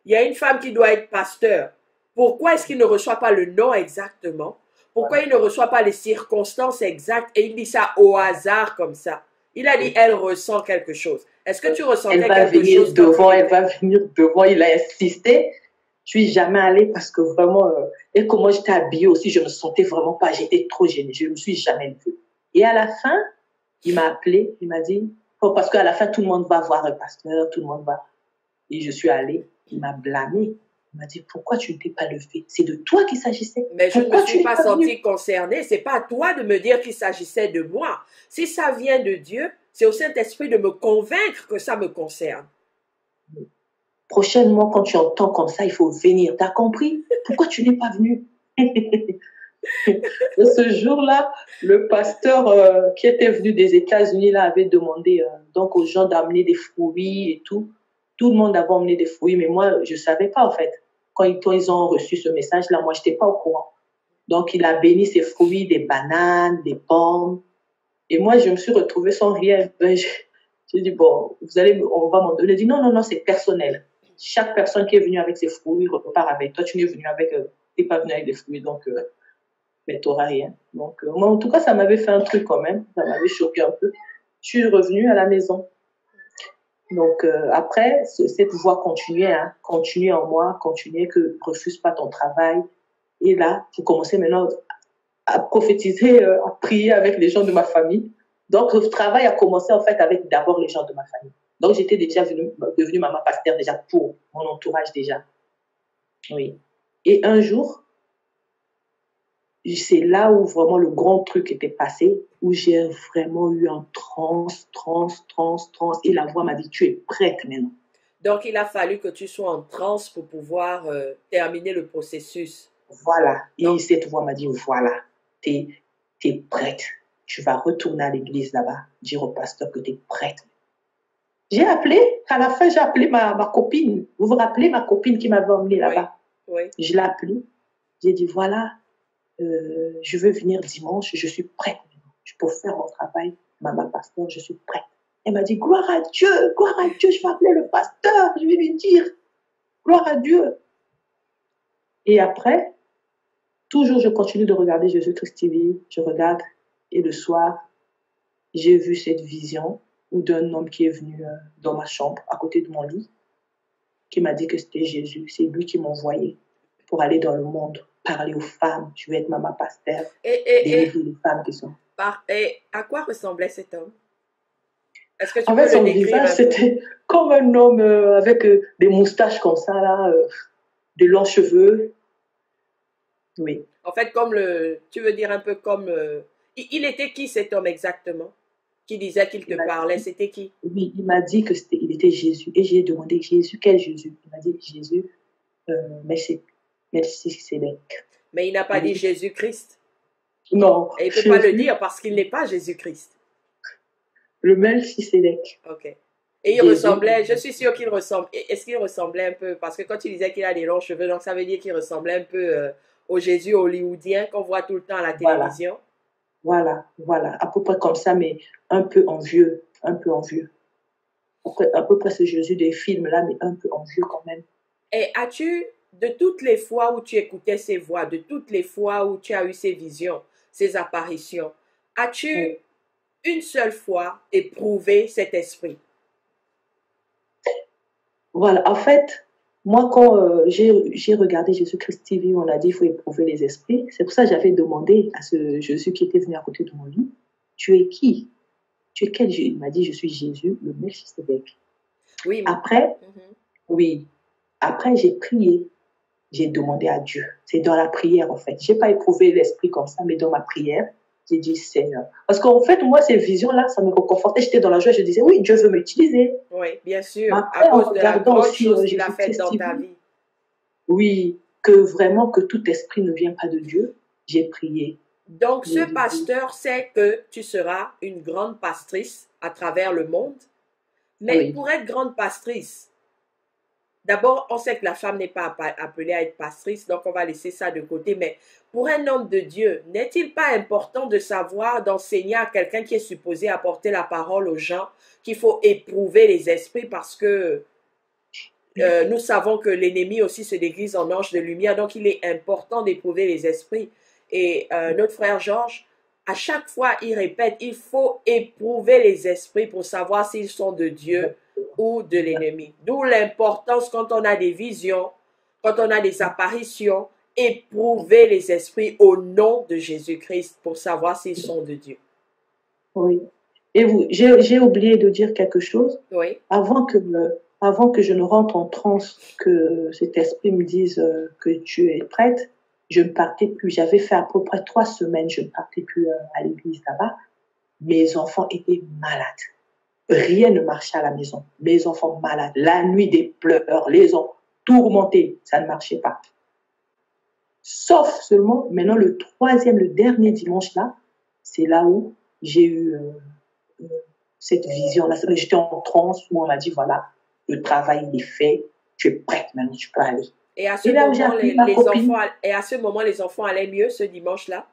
il y a une femme qui doit être pasteur, pourquoi est-ce qu'il ne reçoit pas le nom exactement? Pourquoi il ne reçoit pas les circonstances exactes et il dit ça au hasard comme ça? Il a dit, elle ressent quelque chose. Est-ce que tu ressentais quelque chose? Elle va venir devant, il a insisté. Je suis jamais allée parce que vraiment, et comment j'étais habillée aussi, je me sentais vraiment pas, j'étais trop gênée, je me suis jamais levée. Et à la fin, il m'a appelé, il m'a dit, parce qu'à la fin, tout le monde va voir un pasteur, tout le monde va. Et je suis allée, il m'a blâmée. Il m'a dit, pourquoi tu ne t'es pas levée? C'est de toi qu'il s'agissait. Mais je ne me suis pas sentie concernée. C'est pas à toi de me dire qu'il s'agissait de moi. Si ça vient de Dieu, c'est au Saint-Esprit de me convaincre que ça me concerne. Prochainement, quand tu entends comme ça, il faut venir. T'as compris? Pourquoi tu n'es pas venu? Ce jour-là, le pasteur qui était venu des États-Unis là avait demandé donc aux gens d'amener des fruits et tout. Tout le monde avait emmené des fruits, mais moi, je ne savais pas en fait. Quand ils ont reçu ce message-là, moi, je n'étais pas au courant. Donc, il a béni ces fruits, des bananes, des pommes. Et moi, je me suis retrouvée sans rien. J'ai dit, bon, on va m'en donner. Il a dit, non, non, non, c'est personnel. Chaque personne qui est venue avec ses fruits repart avec. Toi, tu n'es venu avec, t'es pas venu avec des fruits, donc, mais tu n'auras rien. Donc, moi, en tout cas, ça m'avait fait un truc quand même. Ça m'avait choqué un peu. Je suis revenue à la maison. Donc, après, cette voix continuait, hein, continuait en moi, continuait que refuse pas ton travail. Et là, je commençais maintenant à prophétiser, à prier avec les gens de ma famille. Donc, le travail a commencé en fait avec d'abord les gens de ma famille. Donc, j'étais déjà devenue maman pasteur déjà pour mon entourage déjà. Oui. Et un jour, c'est là où vraiment le grand truc était passé, où j'ai vraiment eu un transe. Et la voix m'a dit, tu es prête maintenant. Donc, il a fallu que tu sois en transe pour pouvoir terminer le processus. Voilà. Et cette voix m'a dit, voilà, t'es prête. Tu vas retourner à l'église là-bas, dire au pasteur que tu es prête. J'ai appelé, à la fin, j'ai appelé ma copine. Vous vous rappelez ma copine qui m'avait emmenée là-bas? Oui. Je l'ai appelée. J'ai dit, voilà, je veux venir dimanche, je suis prête. Je peux faire mon travail, maman pasteur, je suis prête. Elle m'a dit, gloire à Dieu, je vais appeler le pasteur, je vais lui dire, gloire à Dieu. Et après, toujours je continue de regarder Jésus-Christ TV, je regarde, et le soir, j'ai vu cette vision d'un homme qui est venu dans ma chambre, à côté de mon lit, qui m'a dit que c'était Jésus, c'est lui qui m'envoyait pour aller dans le monde, parler aux femmes, je vais être maman pasteur, délivrer les femmes qui sont... Et à quoi ressemblait cet homme? Est-ce que tu en peux fait, son le décrire visage, c'était comme un homme avec des moustaches comme ça, là, de longs cheveux. Oui. En fait, tu veux dire un peu comme... il était qui cet homme exactement? Qui disait qu'il te parlait, c'était qui? Oui, il m'a dit qu'il était Jésus. Et j'ai demandé, Jésus, quel Jésus? Il m'a dit, Jésus, Melchisédek. Mais il n'a pas dit Jésus-Christ? Non. Et il ne peut pas le dire parce qu'il n'est pas Jésus-Christ. Le Melchisédek. Ok. Et il Jésus. ressemblait, je suis sûre qu'il ressemble. Est-ce qu'il ressemblait un peu? Parce que quand tu disais qu'il a des longs cheveux, donc ça veut dire qu'il ressemblait un peu au Jésus hollywoodien qu'on voit tout le temps à la Voilà, télévision. voilà, à peu près comme ça, mais un peu en vieux, un peu en vieux. À peu près ce Jésus des films là, mais un peu en vieux quand même. Et as-tu, de toutes les fois où tu écoutais ces voix, de toutes les fois où tu as eu ces visions, ces apparitions, as-tu Oui. une seule fois éprouvé cet esprit? Voilà, en fait, moi, quand j'ai regardé Jésus-Christ TV, on a dit il faut éprouver les esprits. C'est pour ça que j'avais demandé à ce Jésus qui était venu à côté de mon lit, tu es qui? Tu es quel Jésus? Il m'a dit, je suis Jésus, le Melchisedec. Oui. Après, Mhm. oui, après j'ai prié, j'ai demandé à Dieu. C'est dans la prière, en fait. J'ai pas éprouvé l'esprit comme ça, mais dans ma prière, j'ai dit Seigneur. Parce qu'en fait, moi, ces visions-là, ça me réconfortait. J'étais dans la joie, je disais, oui, Dieu veut m'utiliser. Oui, bien Mais sûr, à après, en cause de la regardant grande aussi chose qu'il a faite Jésus-Christ dans ta TV, vie. oui, que vraiment que tout esprit ne vient pas de Dieu, j'ai prié. Donc, ce J'ai dit, pasteur sait que tu seras une grande pastrice à travers le monde, mais oui, pour être grande pastrice, d'abord, on sait que la femme n'est pas appelée à être pastrice, donc on va laisser ça de côté. Mais pour un homme de Dieu, n'est-il pas important de savoir, d'enseigner à quelqu'un qui est supposé apporter la parole aux gens, qu'il faut éprouver les esprits parce que nous savons que l'ennemi aussi se déguise en ange de lumière, donc il est important d'éprouver les esprits. Et notre frère Georges, à chaque fois, il répète, il faut éprouver les esprits pour savoir s'ils sont de Dieu ou de l'ennemi. D'où l'importance quand on a des visions, quand on a des apparitions, éprouver les esprits au nom de Jésus-Christ pour savoir s'ils sont de Dieu. oui. Et vous, j'ai oublié de dire quelque chose. Oui. Avant que je ne rentre en transe, que cet esprit me dise que tu es prête, je ne partais plus. J'avais fait à peu près 3 semaines, je ne partais plus à l'église là-bas. Mes enfants étaient malades. Rien ne marchait à la maison. Mes enfants malades. La nuit des pleurs, les ont tourmentés. Ça ne marchait pas. Sauf seulement, maintenant, le dernier dimanche là, c'est là où j'ai eu cette vision-là. J'étais en transe où on m'a dit, voilà, le travail il est fait, tu es prête maintenant, tu peux aller. Et à ce Et là où j'ai moment, appelé ma copine, les enfants allaient mieux ce dimanche-là?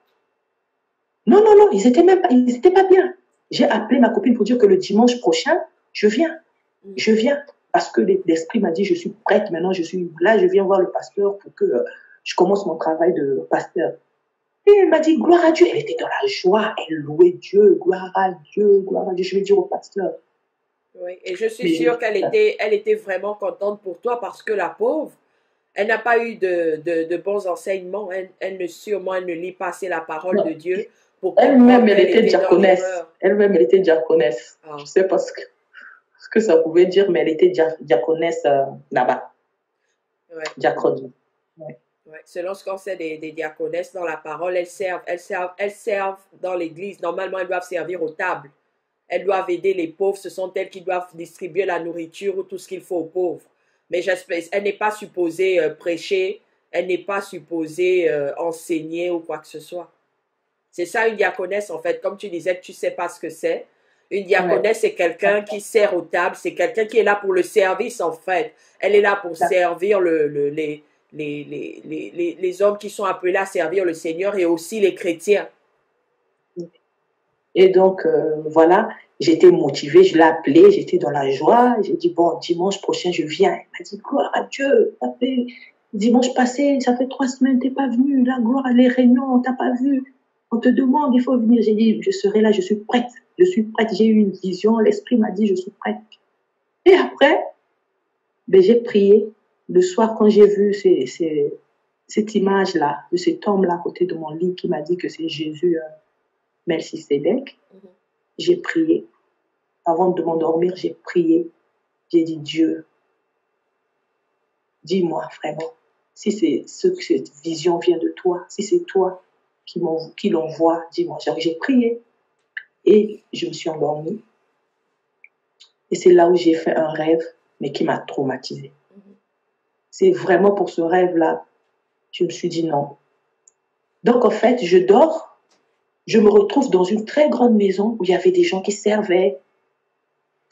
non, non, non, ils étaient pas bien. J'ai appelé ma copine pour dire que le dimanche prochain, je viens. Je viens. Parce que l'esprit m'a dit, je suis prête maintenant, je viens voir le pasteur pour que je commence mon travail de pasteur. Et elle m'a dit, gloire à Dieu. Elle était dans la joie, elle louait Dieu, gloire à Dieu, gloire à Dieu. Je vais dire au pasteur. Oui, et je suis Mais sûre elle était vraiment contente pour toi parce que la pauvre, elle n'a pas eu de bons enseignements. Elle ne lit pas assez la parole de non, Dieu pour comprendre elle-même, elle qu'elle était était dans diaconesse. l'erreur. Elle-même, elle était diaconesse. Ah. Je ne sais pas ce que ça pouvait dire, mais elle était diaconesse là-bas. Ouais. Diaconie. Ouais. Ouais. Selon ce qu'on sait des diaconesses dans la parole, elles servent dans l'église. Normalement, elles doivent servir aux tables. Elles doivent aider les pauvres. Ce sont elles qui doivent distribuer la nourriture ou tout ce qu'il faut aux pauvres. Mais elle n'est pas supposée prêcher. Elle n'est pas supposée enseigner ou quoi que ce soit. C'est ça une diaconesse en fait. Comme tu disais, tu ne sais pas ce que c'est. Une diaconesse, c'est quelqu'un qui sert aux tables. C'est quelqu'un qui est là pour le service en fait. Elle est là pour servir les hommes qui sont appelés à servir le Seigneur et aussi les chrétiens. Et donc, voilà, j'étais motivée, je l'ai appelé, j'étais dans la joie. J'ai dit, bon, dimanche prochain, je viens. Elle m'a dit, gloire à Dieu, ça fait dimanche passé, ça fait 3 semaines, t'es pas venu. La gloire, les réunions, on t'a pas vu. On te demande, il faut venir. J'ai dit, je serai là, je suis prête. Je suis prête, j'ai eu une vision, l'esprit m'a dit, je suis prête. Et après, ben, j'ai prié. Le soir, quand j'ai vu cette image-là, de cet homme-là à côté de mon lit qui m'a dit que c'est Jésus, Melchisedec, j'ai prié. Avant de m'endormir, j'ai prié. J'ai dit, Dieu, dis-moi vraiment, si cette vision vient de toi, si c'est toi qui l'envoie, dis-moi. J'ai prié et je me suis endormie. Et c'est là où j'ai fait un rêve, mais qui m'a traumatisée. C'est vraiment pour ce rêve-là, je me suis dit non. Donc en fait, je dors, je me retrouve dans une très grande maison où il y avait des gens qui servaient.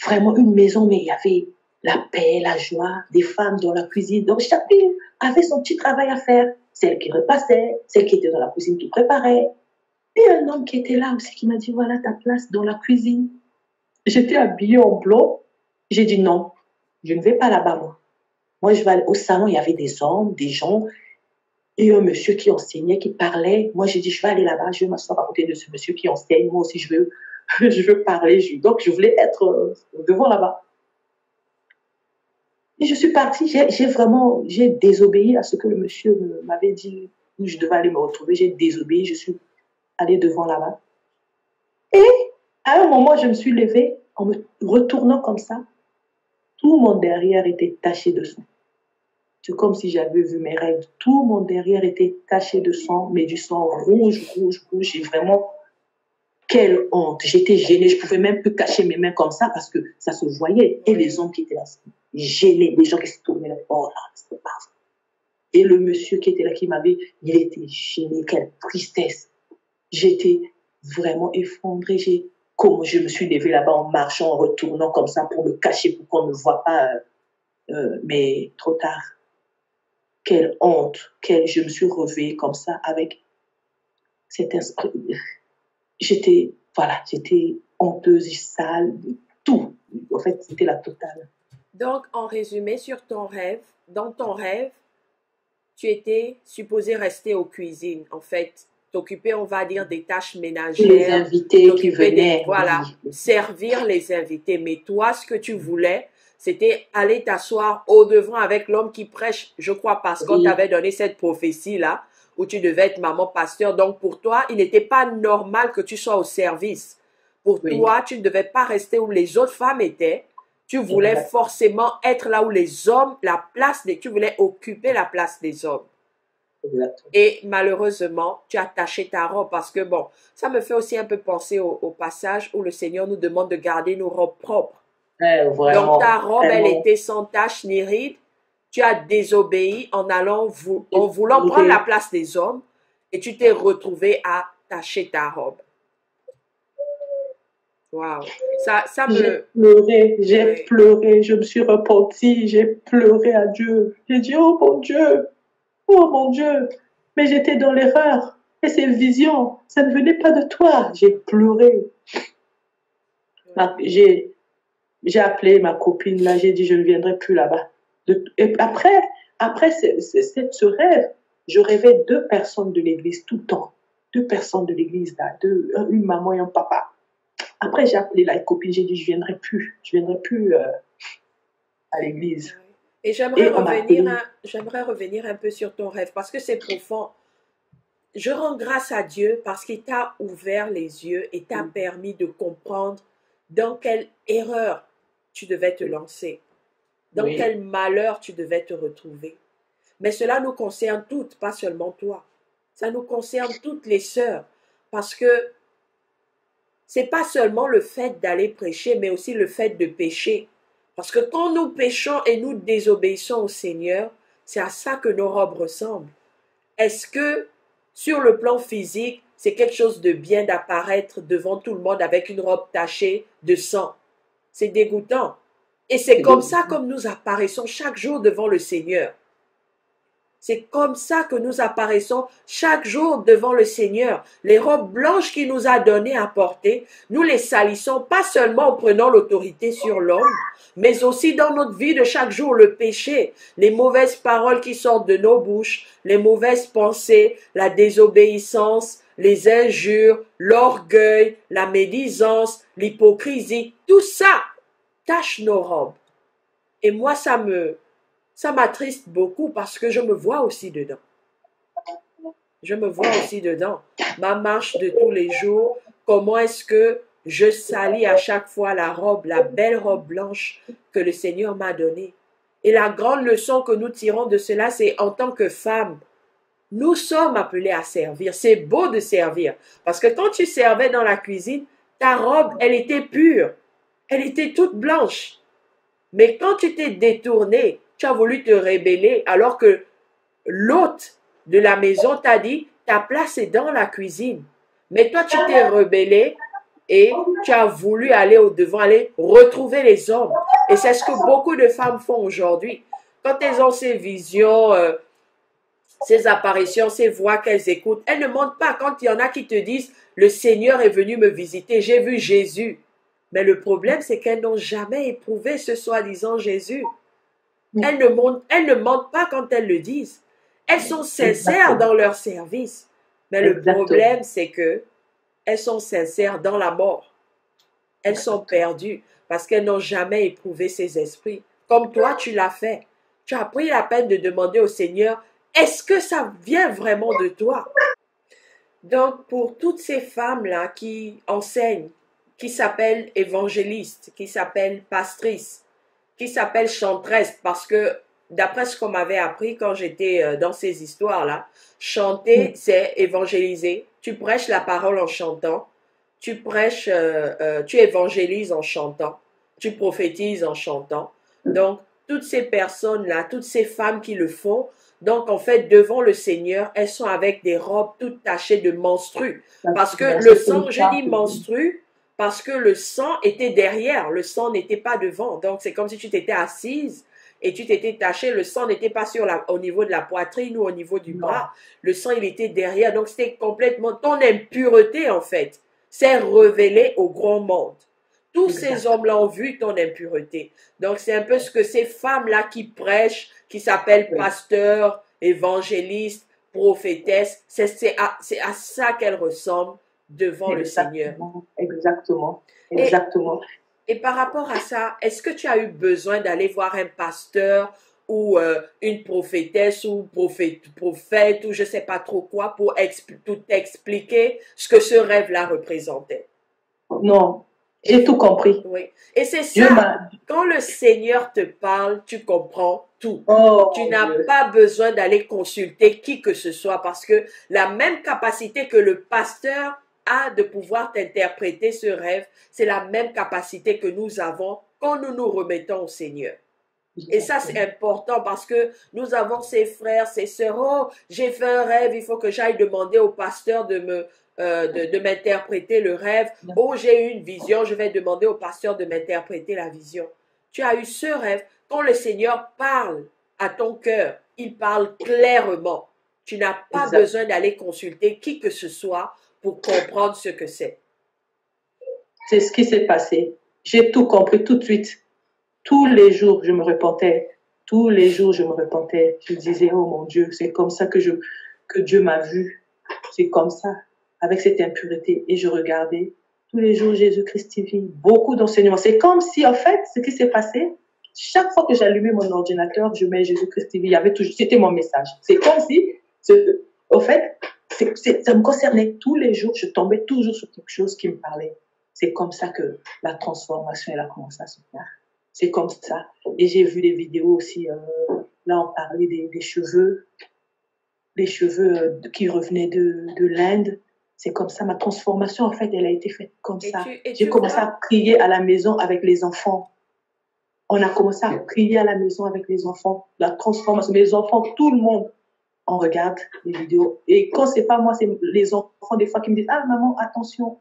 vraiment une maison, mais il y avait la paix, la joie, des femmes dans la cuisine. Donc, chacune avait son petit travail à faire. Celle qui repassait, celle qui était dans la cuisine qui préparait. Et un homme qui était là aussi qui m'a dit, voilà ta place dans la cuisine. J'étais habillée en blanc. J'ai dit non, je ne vais pas là-bas, moi. Moi, je vais aller au salon, il y avait des hommes, des gens, et un monsieur qui enseignait, qui parlait. Moi, j'ai dit, je vais aller là-bas, je vais m'asseoir à côté de ce monsieur qui enseigne. Moi aussi, je veux, je veux parler. Donc, je voulais être devant là-bas. Et je suis partie, j'ai désobéi à ce que le monsieur m'avait dit, où je devais aller me retrouver. J'ai désobéi, je suis allée devant là-bas. Et à un moment, je me suis levée en me retournant comme ça. Tout mon derrière était taché de sang. C'est comme si j'avais vu mes règles. Tout mon derrière était taché de sang, mais du sang rouge, rouge, rouge. Et vraiment, quelle honte. J'étais gênée. Je ne pouvais même plus cacher mes mains comme ça parce que ça se voyait. Et les hommes qui étaient là, gênés, des gens qui se tournaient là. Oh là, c'était pas ça. Et le monsieur qui était là, il était gêné. Quelle tristesse. J'étais vraiment effondrée. Comme je me suis levée là-bas en marchant, en retournant comme ça pour me cacher, pour qu'on ne me voit pas. Mais trop tard. Quelle honte. Je me suis réveillée comme ça avec cet esprit. J'étais honteuse, sale, tout. En fait, c'était la totale. Donc, en résumé, dans ton rêve, tu étais supposé rester aux cuisines, en fait, t'occuper, on va dire, des tâches ménagères. Les invités qui venaient. Voilà, oui. Servir les invités. Mais toi, ce que tu voulais, c'était aller t'asseoir au devant avec l'homme qui prêche, je crois, parce qu'on t'avait donné cette prophétie-là, où tu devais être maman pasteur. Donc, pour toi, il n'était pas normal que tu sois au service. Pour toi, tu ne devais pas rester où les autres femmes étaient. Tu voulais forcément être là où les hommes, tu voulais occuper la place des hommes. Exactement. Et malheureusement, tu as taché ta robe parce que, bon, ça me fait aussi un peu penser au passage où le Seigneur nous demande de garder nos robes propres. Vraiment, donc ta robe, elle était sans tache ni ride. Tu as désobéi en voulant prendre la place des hommes et tu t'es retrouvé à tacher ta robe. Waouh, ça me... J'ai pleuré, je me suis repentie, j'ai pleuré à Dieu. J'ai dit, oh mon Dieu, mais j'étais dans l'erreur. Et ces visions, ça ne venait pas de toi. J'ai pleuré. J'ai appelé ma copine, là, j'ai dit, je ne viendrai plus là-bas. Et après ce rêve, je rêvais 2 personnes de l'église tout le temps. 2 personnes de l'église, là, une maman et un papa. Après, j'ai appelé la copine, j'ai dit, je viendrai plus à l'église. Et j'aimerais revenir un peu sur ton rêve, parce que c'est profond. Je rends grâce à Dieu parce qu'il t'a ouvert les yeux et t'a permis de comprendre dans quelle erreur tu devais te lancer, dans quel malheur tu devais te retrouver. Mais cela nous concerne toutes, pas seulement toi. Ça nous concerne toutes les sœurs, parce que c'est pas seulement le fait d'aller prêcher, mais aussi le fait de pécher. Parce que quand nous péchons et nous désobéissons au Seigneur, c'est à ça que nos robes ressemblent. Est-ce que, sur le plan physique, c'est quelque chose de bien d'apparaître devant tout le monde avec une robe tachée de sang? C'est dégoûtant. Et c'est comme ça comme nous apparaissons chaque jour devant le Seigneur. C'est comme ça que nous apparaissons chaque jour devant le Seigneur. Les robes blanches qu'il nous a données à porter, nous les salissons pas seulement en prenant l'autorité sur l'homme, mais aussi dans notre vie de chaque jour, le péché, les mauvaises paroles qui sortent de nos bouches, les mauvaises pensées, la désobéissance, les injures, l'orgueil, la médisance, l'hypocrisie, tout ça tache nos robes. Et moi, ça m'attriste beaucoup parce que je me vois aussi dedans. Je me vois aussi dedans. Ma marche de tous les jours, comment est-ce que je salis à chaque fois la robe, la belle robe blanche que le Seigneur m'a donnée. Et la grande leçon que nous tirons de cela, c'est en tant que femme, nous sommes appelés à servir. C'est beau de servir. Parce que quand tu servais dans la cuisine, ta robe, elle était pure. Elle était toute blanche. Mais quand tu t'es détourné, tu as voulu te rebeller alors que l'hôte de la maison t'a dit, ta place est dans la cuisine. Mais toi, tu t'es rebellé et tu as voulu aller au-devant, aller retrouver les hommes. Et c'est ce que beaucoup de femmes font aujourd'hui. Quand elles ont ces visions, ces apparitions, ces voix qu'elles écoutent, elles ne mentent pas. Quand il y en a qui te disent, le Seigneur est venu me visiter, j'ai vu Jésus. Mais le problème, c'est qu'elles n'ont jamais éprouvé ce soi-disant Jésus. Elles ne mentent pas quand elles le disent. Elles sont sincères dans leur service. Mais le problème, c'est que elles sont sincères dans la mort. Elles sont perdues parce qu'elles n'ont jamais éprouvé ces esprits. Comme toi, tu l'as fait. Tu as pris la peine de demander au Seigneur, est-ce que ça vient vraiment de toi? Donc, pour toutes ces femmes-là qui enseignent, qui s'appellent évangélistes, qui s'appellent pastrices, qui s'appellent chantresses, parce que d'après ce qu'on m'avait appris quand j'étais dans ces histoires-là, chanter, c'est évangéliser. Tu prêches la parole en chantant, tu prêches, tu évangélises en chantant, tu prophétises en chantant. Donc, toutes ces personnes-là, toutes ces femmes qui le font, donc en fait, devant le Seigneur, elles sont avec des robes toutes tachées de menstrues. Parce que le sang, je dis menstrue, parce que le sang était derrière, le sang n'était pas devant. Donc, c'est comme si tu t'étais assise et tu t'étais tachée, le sang n'était pas au niveau de la poitrine ou au niveau du bras. Le sang, il était derrière. Donc, c'était complètement ton impureté, en fait, s'est révélée au grand monde. Tous ces hommes-là ont vu ton impureté. Donc, c'est un peu ce que ces femmes-là qui prêchent, qui s'appellent pasteurs, évangélistes, prophétesses, c'est à ça qu'elles ressemblent devant le Seigneur. Exactement. Et par rapport à ça, est-ce que tu as eu besoin d'aller voir un pasteur ou une prophétesse ou prophète ou je ne sais pas trop quoi pour tout expliquer ce que ce rêve-là représentait? Non, j'ai tout compris. Oui. Et c'est ça, quand le Seigneur te parle, tu comprends tout. Tu n'as pas besoin d'aller consulter qui que ce soit parce que la même capacité que le pasteur a de pouvoir t'interpréter ce rêve, c'est la même capacité que nous avons quand nous nous remettons au Seigneur. Et ça, c'est important parce que nous avons ces frères, ces sœurs. Oh, j'ai fait un rêve, il faut que j'aille demander au pasteur de m'interpréter le rêve. Oh, j'ai eu une vision, je vais demander au pasteur de m'interpréter la vision. Tu as eu ce rêve. Quand le Seigneur parle à ton cœur, il parle clairement. Tu n'as pas besoin d'aller consulter qui que ce soit pour comprendre ce que c'est. C'est ce qui s'est passé. J'ai tout compris tout de suite. Tous les jours, je me repentais. Tous les jours, je me repentais. Je disais, oh mon Dieu, c'est comme ça que Dieu m'a vu. C'est comme ça, avec cette impureté. Et je regardais tous les jours Jésus-Christ TV, beaucoup d'enseignements. C'est comme si, en fait, ce qui s'est passé, chaque fois que j'allumais mon ordinateur, je mets Jésus-Christ TV. Il y avait toujours, c'était mon message. C'est comme si, en fait, ça me concernait tous les jours. Je tombais toujours sur quelque chose qui me parlait. C'est comme ça que la transformation, elle a commencé à se faire. C'est comme ça. Et j'ai vu des vidéos aussi, là on parlait des cheveux qui revenaient de l'Inde. C'est comme ça, ma transformation en fait, elle a été faite comme ça. J'ai commencé à prier à la maison avec les enfants. On a commencé à prier à la maison avec les enfants. La transformation, les enfants, tout le monde, on regarde les vidéos. Et quand c'est pas moi, c'est les enfants des fois qui me disent, ah maman, attention,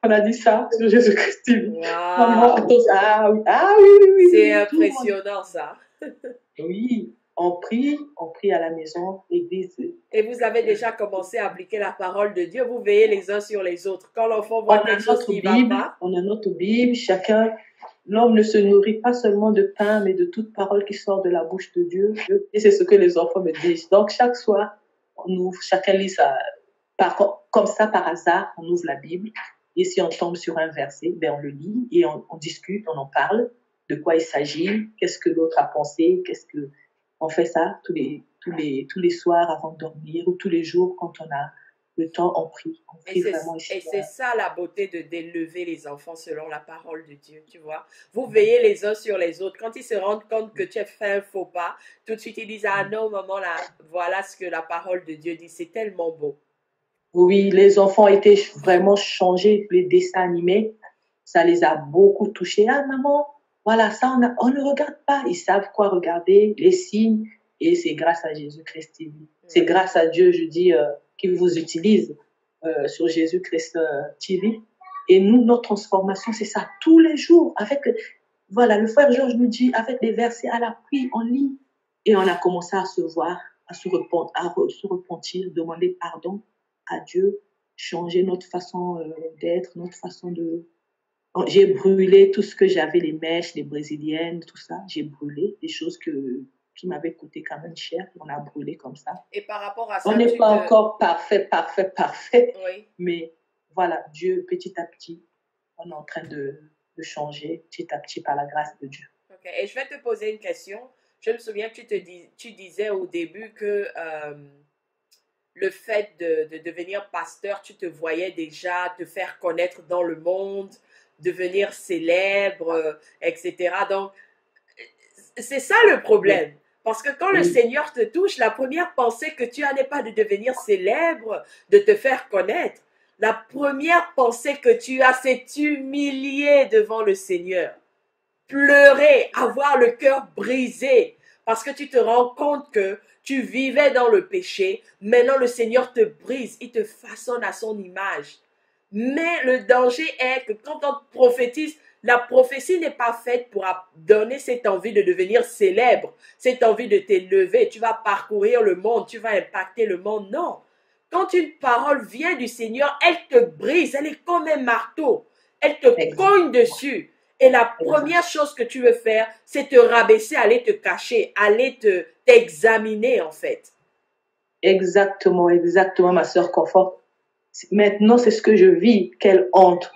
on a dit ça sur Jésus-Christ. Wow. Maman, attention. Ah oui. C'est impressionnant ça. Oui, on prie à la maison, l'église. Et vous avez déjà commencé à appliquer la parole de Dieu, vous veillez les uns sur les autres. Quand l'enfant voit quelque chose qui va pas. On a notre Bible, l'homme ne se nourrit pas seulement de pain, mais de toute parole qui sort de la bouche de Dieu. Et c'est ce que les enfants me disent. Donc chaque soir, chacun lit ça, comme ça par hasard, on ouvre la Bible. Et si on tombe sur un verset, ben on le lit et on discute, on en parle, de quoi il s'agit, qu'est-ce que l'autre a pensé, on fait ça tous les soirs avant de dormir ou tous les jours quand on a le temps, on prie. On prie vraiment ici. Et c'est ça la beauté d'élever les enfants selon la parole de Dieu, tu vois. Vous veillez les uns sur les autres. Quand ils se rendent compte que tu as fait un faux pas, tout de suite ils disent, ah non maman, là, voilà ce que la parole de Dieu dit, c'est tellement beau. Oui, les enfants étaient vraiment changés. Les dessins animés, ça les a beaucoup touchés. Ah, maman, voilà, ça, on ne regarde pas. Ils savent quoi regarder, les signes. Et c'est grâce à Jésus-Christ TV. C'est grâce à Dieu, je dis, qui vous utilise sur Jésus-Christ TV. Et nous, notre transformation, c'est ça, tous les jours. Voilà, le frère Georges nous dit, avec des versets à l'appui, on lit. Et on a commencé à se voir, à se repentir, demander pardon à Dieu, changer notre façon d'être, notre façon de... J'ai brûlé tout ce que j'avais, les mèches, les brésiliennes, tout ça. J'ai brûlé des choses qui m'avaient coûté quand même cher. On a brûlé comme ça. Et par rapport à ça, on n'est pas encore parfait. Oui. Mais voilà, Dieu, petit à petit, on est en train de changer petit à petit par la grâce de Dieu. Ok. Et je vais te poser une question. Je me souviens que tu disais au début que le fait de devenir pasteur, tu te voyais déjà te faire connaître dans le monde, devenir célèbre, etc. Donc, c'est ça le problème. Parce que quand le Seigneur te touche, la première pensée que tu as n'est pas de devenir célèbre, de te faire connaître. La première pensée que tu as, c'est t'humilier devant le Seigneur. Pleurer, avoir le cœur brisé. Parce que tu te rends compte que tu vivais dans le péché. Maintenant, le Seigneur te brise. Il te façonne à son image. Mais le danger est que quand on prophétise, la prophétie n'est pas faite pour donner cette envie de devenir célèbre, cette envie de t'élever. Tu vas parcourir le monde, tu vas impacter le monde. Non. Quand une parole vient du Seigneur, elle te brise, elle est comme un marteau. Elle te cogne dessus. Et la première chose que tu veux faire, c'est te rabaisser, aller te cacher, aller t'examiner en fait. Exactement, ma sœur Confort. Maintenant, c'est ce que je vis. Quelle honte.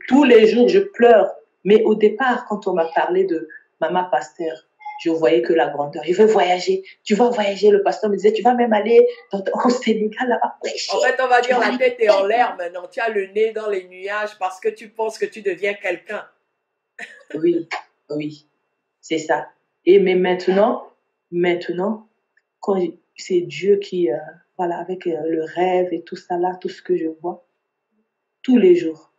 Tous les jours, je pleure. Mais au départ, quand on m'a parlé de Maman Pasteur, je voyais que la grandeur. Je veux voyager. Tu vas voyager. Le pasteur me disait, tu vas même aller au Sénégal là-bas prêcher. En fait, on va dire la tête est en l'air maintenant. Tu as le nez dans les nuages parce que tu penses que tu deviens quelqu'un. Oui, c'est ça. Et mais maintenant, quand c'est Dieu qui, voilà, avec le rêve et tout ça là, tout ce que je vois, tous les jours,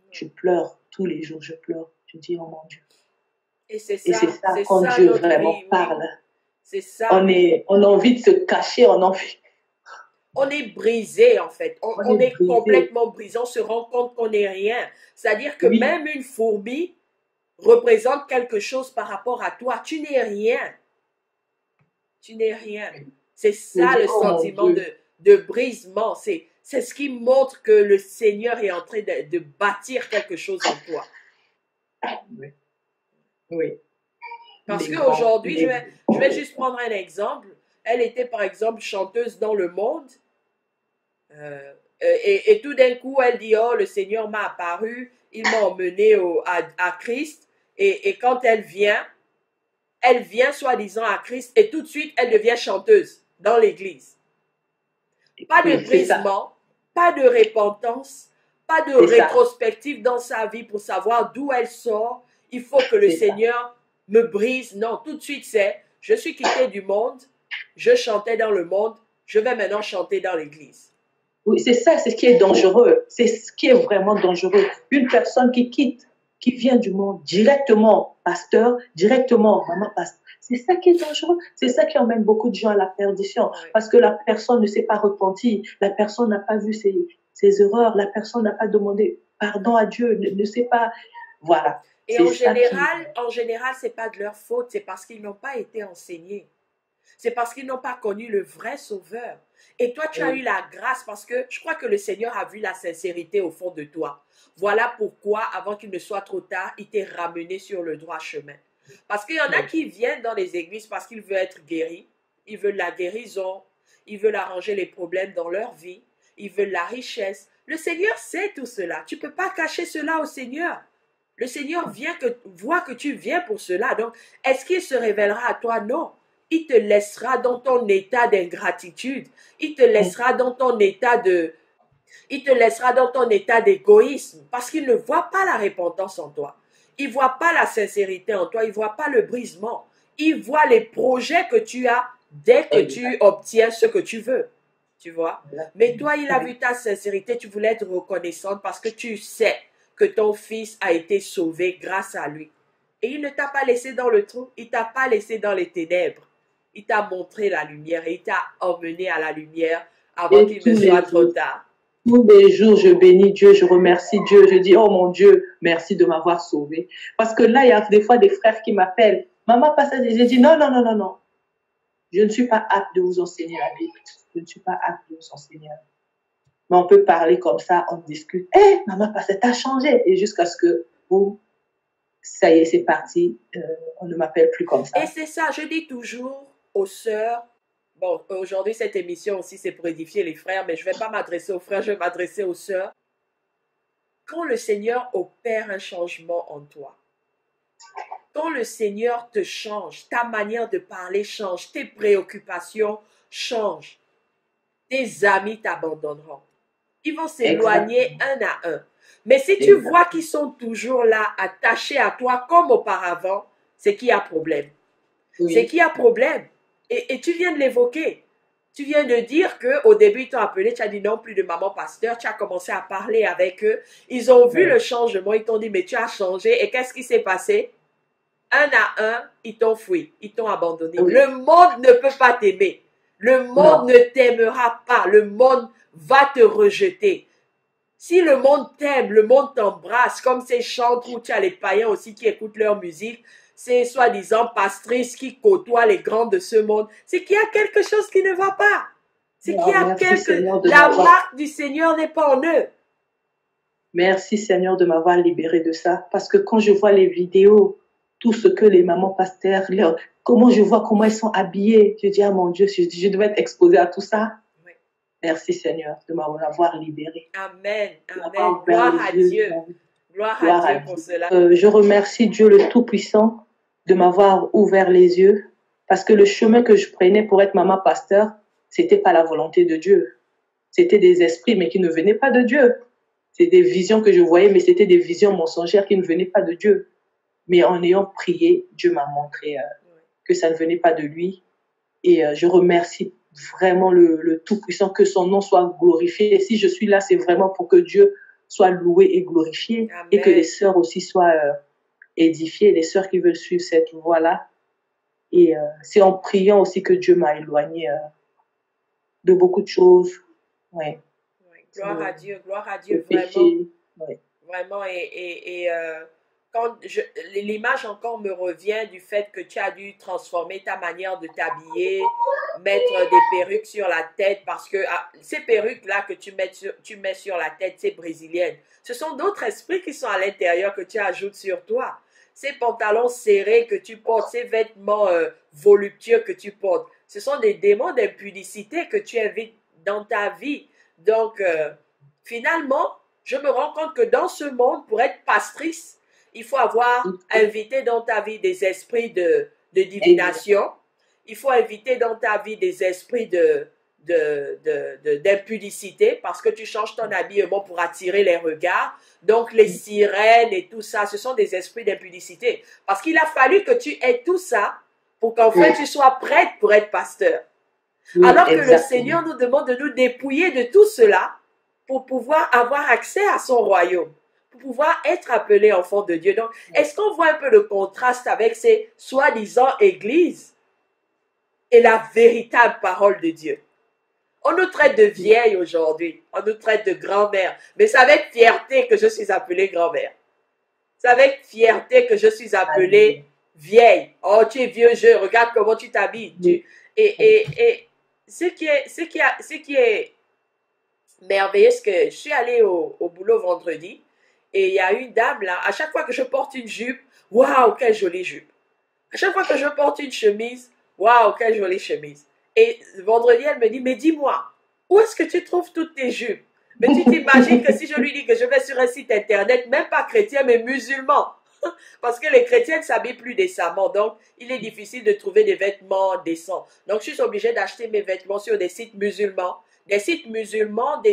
je pleure, tous les jours, je pleure. Je dis, oh mon Dieu. Et c'est ça quand Dieu vraiment parle. C'est ça. On a envie de se cacher, on est brisé en fait. On est complètement brisé. On se rend compte qu'on n'est rien. C'est-à-dire que même une fourmi représente quelque chose par rapport à toi. Tu n'es rien. Tu n'es rien. C'est ça le sentiment de brisement. C'est ce qui montre que le Seigneur est en train de bâtir quelque chose en toi. Oui. Parce qu'aujourd'hui, je vais juste prendre un exemple. Elle était par exemple chanteuse dans le monde. Et tout d'un coup, elle dit, oh, le Seigneur m'a apparu, il m'a emmené à Christ. Et quand elle vient soi-disant à Christ et tout de suite, elle devient chanteuse dans l'église. Pas de brisement, pas de repentance, pas de rétrospective dans sa vie pour savoir d'où elle sort. Il faut que le Seigneur me brise. Non, tout de suite, je suis quitté du monde, je chantais dans le monde, je vais maintenant chanter dans l'église. Oui, c'est ça, c'est ce qui est dangereux. C'est ce qui est vraiment dangereux. Une personne qui vient du monde directement, pasteur, directement, maman pasteur. C'est ça qui est dangereux. C'est ça qui emmène beaucoup de gens à la perdition. Parce que la personne ne s'est pas repentie. La personne n'a pas vu ses erreurs. La personne n'a pas demandé pardon à Dieu. Ne sait pas. Voilà. Et en général, c'est pas de leur faute. C'est parce qu'ils n'ont pas été enseignés. C'est parce qu'ils n'ont pas connu le vrai Sauveur. Et toi, tu as eu la grâce parce que je crois que le Seigneur a vu la sincérité au fond de toi. Voilà pourquoi, avant qu'il ne soit trop tard, il t'est ramené sur le droit chemin. Parce qu'il y en a qui viennent dans les églises parce qu'ils veulent être guéris. Ils veulent la guérison. Ils veulent arranger les problèmes dans leur vie. Ils veulent la richesse. Le Seigneur sait tout cela. Tu ne peux pas cacher cela au Seigneur. Le Seigneur voit que tu viens pour cela. Donc, est-ce qu'il se révélera à toi? Non. Il te laissera dans ton état d'ingratitude. Il te laissera dans ton état d'égoïsme parce qu'il ne voit pas la repentance en toi. Il ne voit pas la sincérité en toi. Il ne voit pas le brisement. Il voit les projets que tu as dès que tu obtiens ce que tu veux. Tu vois? Mais toi, il a vu ta sincérité. Tu voulais être reconnaissante parce que tu sais que ton fils a été sauvé grâce à lui. Et il ne t'a pas laissé dans le trou. Il ne t'a pas laissé dans les ténèbres. Il t'a montré la lumière et il t'a emmené à la lumière avant qu'il ne soit trop tard. Tous les jours, je bénis Dieu, je remercie Dieu, je dis, oh mon Dieu, merci de m'avoir sauvé. Parce que là, il y a des fois des frères qui m'appellent. Maman, pas ça. J'ai dit, non, non, non, non, non. Je ne suis pas apte de vous enseigner la Bible. Je ne suis pas apte de vous enseigner la Bible. Mais on peut parler comme ça, on discute. Hé, maman, pas ça, t'as changé. Et jusqu'à ce que, boum, ça y est, c'est parti. On ne m'appelle plus comme ça. Et c'est ça, je dis toujours aux sœurs, bon, aujourd'hui, cette émission aussi, c'est pour édifier les frères, mais je ne vais pas m'adresser aux frères, je vais m'adresser aux sœurs. Quand le Seigneur opère un changement en toi, quand le Seigneur te change, ta manière de parler change, tes préoccupations changent, tes amis t'abandonneront. Ils vont s'éloigner un à un. Mais si tu vois qu'ils sont toujours là, attachés à toi comme auparavant, c'est qu'il y a problème. Oui. C'est qu'il y a problème. Et tu viens de l'évoquer. Tu viens de dire qu'au début, ils t'ont appelé, tu as dit non, plus de maman pasteur, tu as commencé à parler avec eux. Ils ont vu le changement, ils t'ont dit, mais tu as changé. Et qu'est-ce qui s'est passé? Un à un, ils t'ont fui, ils t'ont abandonné. Oui. Le monde ne peut pas t'aimer. Le monde ne t'aimera pas. Le monde va te rejeter. Si le monde t'aime, le monde t'embrasse, comme ces chants où tu as les païens aussi qui écoutent leur musique, ces soi-disant pastrices qui côtoient les grands de ce monde, c'est qu'il y a quelque chose qui ne va pas. C'est qu'il y a la marque du Seigneur n'est pas en eux. Merci Seigneur de m'avoir libéré de ça. Parce que quand je vois les vidéos, tout ce que les mamans pasteurs, comment je vois comment elles sont habillées, je dis, ah mon Dieu, je devais être exposée à tout ça. Oui. Merci Seigneur de m'avoir libéré. Amen, amen. Gloire à Dieu. Gloire à Dieu pour cela. Je remercie Dieu le Tout-Puissant de m'avoir ouvert les yeux, parce que le chemin que je prenais pour être maman pasteur, c'était pas la volonté de Dieu. C'était des esprits, mais qui ne venaient pas de Dieu. C'est des visions que je voyais, mais c'était des visions mensongères qui ne venaient pas de Dieu. Mais en ayant prié, Dieu m'a montré que ça ne venait pas de lui. Et je remercie vraiment le Tout-Puissant, que son nom soit glorifié. Et si je suis là, c'est vraiment pour que Dieu soit loué et glorifié. Amen. Et que les sœurs aussi soient édifiées, les sœurs qui veulent suivre cette voie-là. Et c'est en priant aussi que Dieu m'a éloigné de beaucoup de choses. Ouais. Gloire à Dieu, vraiment. Ouais. Vraiment, quand l'image encore me revient du fait que tu as dû transformer ta manière de t'habiller, mettre des perruques sur la tête, parce que ces perruques-là que tu mets sur la tête, c'est brésilienne. Ce sont d'autres esprits qui sont à l'intérieur que tu ajoutes sur toi. Ces pantalons serrés que tu portes, ces vêtements voluptueux que tu portes, ce sont des démons d'impudicité que tu invites dans ta vie. Donc, finalement, je me rends compte que dans ce monde, pour être pastrice, il faut avoir invité dans ta vie des esprits de divination. Il faut inviter dans ta vie des esprits d'impudicité, parce que tu changes ton habillement pour attirer les regards. Donc, les sirènes et tout ça, ce sont des esprits d'impudicité. Parce qu'il a fallu que tu aies tout ça pour qu'en fait, tu sois prête pour être pasteur. Alors que le Seigneur nous demande de nous dépouiller de tout cela pour pouvoir avoir accès à son royaume, pour pouvoir être appelé enfant de Dieu. Donc, est-ce qu'on voit un peu le contraste avec ces soi-disant églises et la véritable parole de Dieu? On nous traite de vieilles aujourd'hui, on nous traite de grand-mère, mais c'est avec fierté que je suis appelée grand-mère. C'est avec fierté que je suis appelée vieille. Oh, tu es vieux jeu, regarde comment tu t'habilles. Et ce qui est merveilleux, c'est que je suis allée au boulot vendredi et il y a une dame là, à chaque fois que je porte une jupe, waouh, quelle jolie jupe. À chaque fois que je porte une chemise, waouh, quelle jolie chemise. Et vendredi, elle me dit, mais dis-moi, où est-ce que tu trouves toutes tes jupes? Mais tu t'imagines que si je lui dis que je vais sur un site internet, même pas chrétien, mais musulman, parce que les chrétiennes s'habillent plus décemment, donc il est difficile de trouver des vêtements décents. Donc je suis obligée d'acheter mes vêtements sur des sites musulmans, des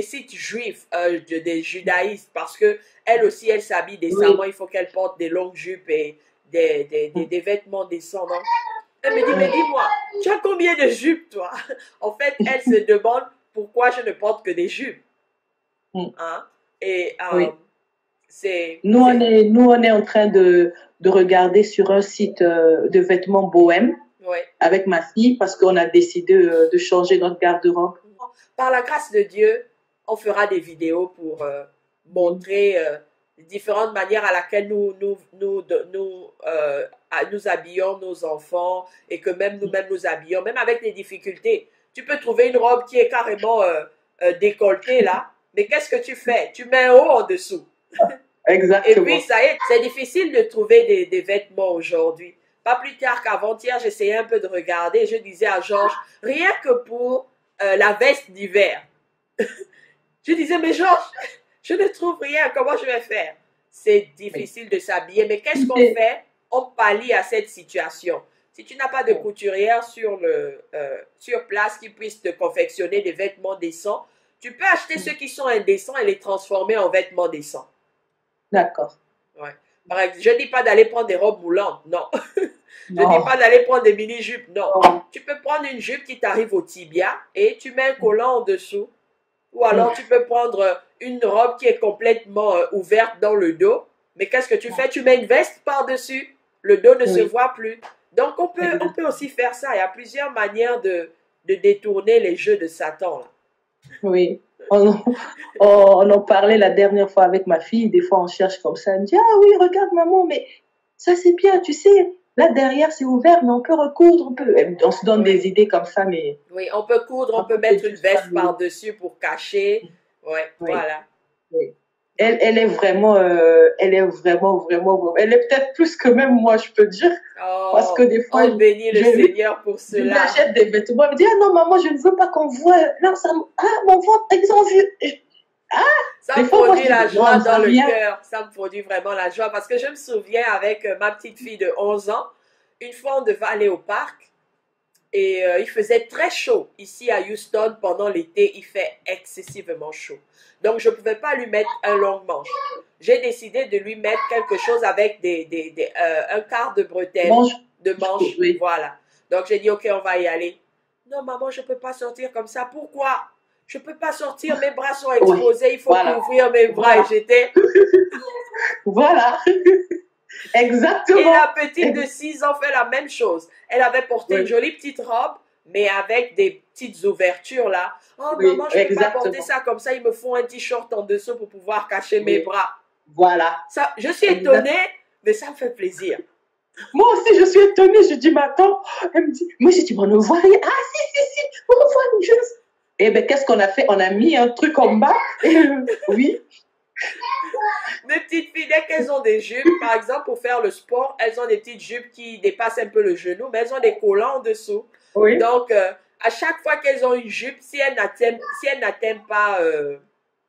sites juifs, des judaïstes, parce que elle aussi, elle s'habille décemment, il faut qu'elle porte des longues jupes et des vêtements décents. Donc, elle me dit, mais dis-moi, tu as combien de jupes, toi? En fait, elle se demande pourquoi je ne porte que des jupes. Hein? Et nous, on est en train de regarder sur un site de vêtements bohème avec ma fille, parce qu'on a décidé de changer notre garde-robe. Par la grâce de Dieu, on fera des vidéos pour montrer différentes manières à laquelle nous habillons nos enfants et que même nous-mêmes nous habillons, même avec des difficultés. Tu peux trouver une robe qui est carrément décolletée là, mais qu'est-ce que tu fais? Tu mets un haut en dessous. Exactement. Et puis, ça y est, c'est difficile de trouver des vêtements aujourd'hui. Pas plus tard qu'avant-hier, j'essayais un peu de regarder et je disais à Georges, rien que pour la veste d'hiver. Je disais, mais Georges, je ne trouve rien, comment je vais faire? C'est difficile de s'habiller, mais qu'est-ce qu'on fait? On pallie à cette situation. Si tu n'as pas de couturière sur place qui puisse te confectionner des vêtements décents, tu peux acheter ceux qui sont indécents et les transformer en vêtements décents. D'accord. Ouais. Par exemple, je ne dis pas d'aller prendre des robes moulantes, non. Je ne dis pas d'aller prendre des mini-jupes, non. Tu peux prendre une jupe qui t'arrive au tibia et tu mets un collant en dessous. Ou alors tu peux prendre une robe qui est complètement ouverte dans le dos. Mais qu'est-ce que tu fais? Tu mets une veste par-dessus. Le dos ne se voit plus. Donc on peut aussi faire ça. Il y a plusieurs manières de détourner les jeux de Satan, là. Oui. On en parlait la dernière fois avec ma fille. Des fois, on cherche comme ça. Elle me dit, ah oui, regarde maman, mais ça c'est bien, tu sais. Là, derrière, c'est ouvert, mais on peut recoudre. On se donne des idées comme ça, mais... Oui, on peut coudre, on peut mettre une veste par-dessus pour cacher. Ouais, voilà. Oui. Elle est vraiment, elle est peut-être plus que même moi, je peux dire. Oh, parce que des fois, on bénit le Seigneur pour cela. Je lui achète des vêtements. Elle me dit, ah non, maman, je ne veux pas qu'on voit. Là, mon ventre, ils ont vu. Ça me produit la joie dans le cœur. Ça me produit vraiment la joie. Parce que je me souviens avec ma petite fille de 11 ans, une fois on devait aller au parc et il faisait très chaud. Ici à Houston, pendant l'été, il fait excessivement chaud. Donc je ne pouvais pas lui mettre un long manche. J'ai décidé de lui mettre quelque chose avec un quart de bretelle, de manche. Oui. Voilà. Donc j'ai dit, ok, on va y aller. Non, maman, je ne peux pas sortir comme ça. Pourquoi? Je ne peux pas sortir, mes bras sont exposés, il faut couvrir mes bras. Et j'étais... Voilà. Exactement. Et la petite de 6 ans fait la même chose. Elle avait porté une jolie petite robe, mais avec des petites ouvertures là. Oh maman, je ne peux pas porter ça comme ça, il me faut un t-shirt en dessous pour pouvoir cacher mes bras. Voilà. Ça, je suis étonnée, mais ça me fait plaisir. Moi aussi, je suis étonnée. Je dis, mais attends, elle me dit, moi j'ai dit, on ne voit rien. Ah si, on voit une chose. Eh bien, qu'est-ce qu'on a fait? On a mis un truc en bas. Oui. Mes petites filles, dès qu'elles ont des jupes, par exemple, pour faire le sport, elles ont des petites jupes qui dépassent un peu le genou, mais elles ont des collants en dessous. Oui. Donc, à chaque fois qu'elles ont une jupe, si elles n'atteignent pas,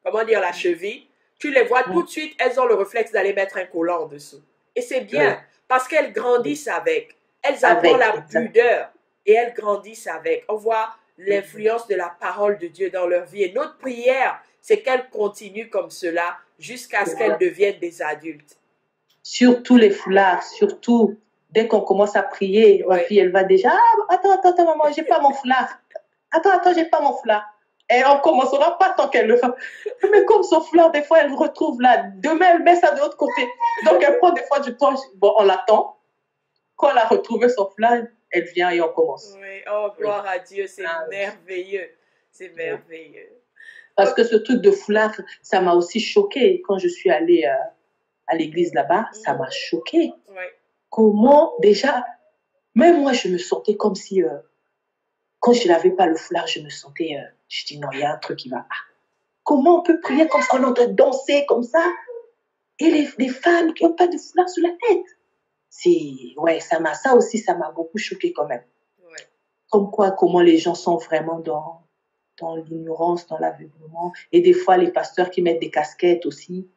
comment dire, la cheville, tu les vois tout de suite, elles ont le réflexe d'aller mettre un collant en dessous. Et c'est bien, parce qu'elles grandissent avec. Elles apprennent la pudeur et elles grandissent avec. On voit l'influence de la parole de Dieu dans leur vie. Et notre prière, c'est qu'elles continuent comme cela jusqu'à ce qu'elles deviennent des adultes. Surtout les foulards, surtout dès qu'on commence à prier, ma fille, elle va déjà, ah, attends, maman, j'ai pas mon foulard. Attends, j'ai pas mon foulard. Et on commencera pas tant qu'elle le fait. Mais comme son foulard, des fois, elle retrouve là. Demain, elle met ça de l'autre côté. Donc, elle prend des fois du temps. Bon, on l'attend. Quand elle a retrouvé son foulard, elle vient et on commence. Oui, oh, gloire à Dieu, c'est merveilleux. C'est merveilleux. Parce que ce truc de foulard, ça m'a aussi choquée. Quand je suis allée à l'église là-bas, ça m'a choquée. Oui. Comment, déjà, même moi, je me sentais comme si, quand je n'avais pas le foulard, je me sentais, je dis non, il y a un truc qui va pas. Comment on peut prier comme ça, on est en train de danser comme ça, et les femmes qui n'ont pas de foulard sur la tête. Ça aussi, ça m'a beaucoup choquée quand même. Ouais. Comme quoi, comment les gens sont vraiment dans l'ignorance, dans l'aveuglement. Et des fois, les pasteurs qui mettent des casquettes aussi.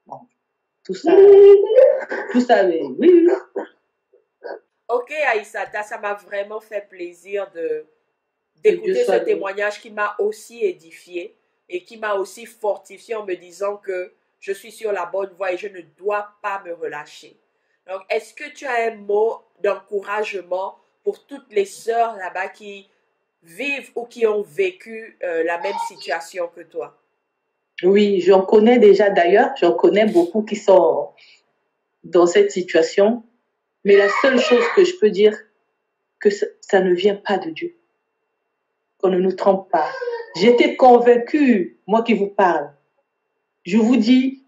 Bon, tout ça, oui. Ok, Aïssata, ça m'a vraiment fait plaisir d'écouter ce témoignage qui m'a aussi édifié et qui m'a aussi fortifié en me disant que je suis sur la bonne voie et je ne dois pas me relâcher. Donc, est-ce que tu as un mot d'encouragement pour toutes les sœurs là-bas qui vivent ou qui ont vécu la même situation que toi? Oui, j'en connais déjà d'ailleurs. J'en connais beaucoup qui sont dans cette situation. Mais la seule chose que je peux dire, que ça ne vient pas de Dieu. Qu'on ne nous trompe pas. J'étais convaincue, moi qui vous parle, je vous dis,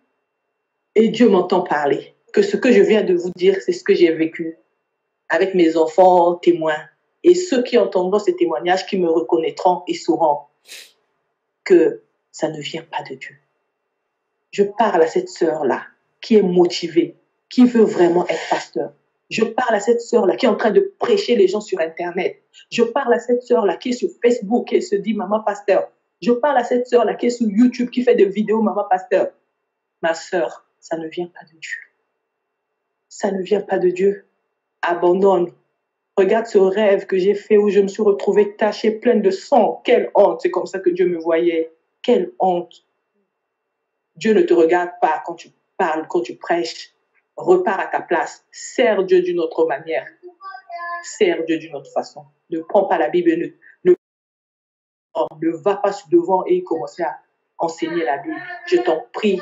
et Dieu m'entend parler, que ce que je viens de vous dire, c'est ce que j'ai vécu avec mes enfants témoins. Et ceux qui entendront ces témoignages, qui me reconnaîtront et sauront que ça ne vient pas de Dieu. Je parle à cette sœur-là qui est motivée, qui veut vraiment être pasteur. Je parle à cette sœur-là qui est en train de prêcher les gens sur Internet. Je parle à cette sœur-là qui est sur Facebook et se dit maman pasteur. Je parle à cette sœur-là qui est sur YouTube, qui fait des vidéos maman pasteur. Ma sœur, ça ne vient pas de Dieu. Ça ne vient pas de Dieu. Abandonne. Regarde ce rêve que j'ai fait où je me suis retrouvée tachée, pleine de sang. Quelle honte. C'est comme ça que Dieu me voyait. Quelle honte. Dieu ne te regarde pas quand tu parles, quand tu prêches. Repars à ta place. Sers Dieu d'une autre manière. Sers Dieu d'une autre façon. Ne prends pas la Bible et ne va pas devant et commencer à enseigner la Bible. Je t'en prie.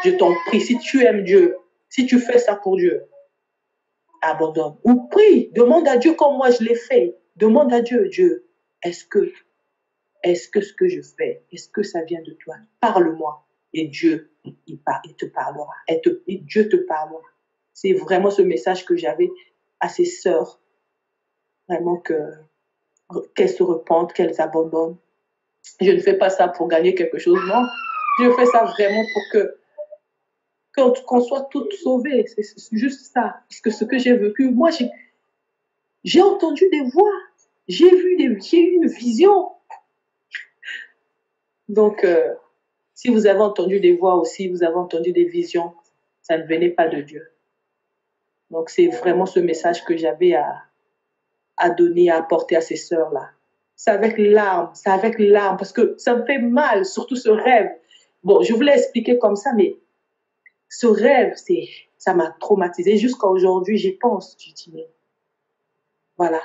Je t'en prie. Si tu aimes Dieu, si tu fais ça pour Dieu, abandonne. Ou prie. Demande à Dieu comme moi je l'ai fait. Demande à Dieu. Dieu, est-ce que ce que je fais, est-ce que ça vient de toi? Parle-moi. Et Dieu, il te parlera. Et Dieu te parlera. C'est vraiment ce message que j'avais à ces sœurs. Vraiment qu'elles se repentent, qu'elles abandonnent. Je ne fais pas ça pour gagner quelque chose, non. Je fais ça vraiment pour qu'on soit toutes sauvées. C'est juste ça. Parce que ce que j'ai vécu, moi, j'ai entendu des voix. J'ai eu une vision. Donc, si vous avez entendu des voix aussi, vous avez entendu des visions, ça ne venait pas de Dieu. Donc, c'est vraiment ce message que j'avais à donner, à apporter à ces sœurs-là. C'est avec larmes, parce que ça me fait mal, surtout ce rêve. Bon, je voulais expliquer comme ça, mais ce rêve, ça m'a traumatisée. Jusqu'à aujourd'hui, j'y pense. Je dis, mais voilà,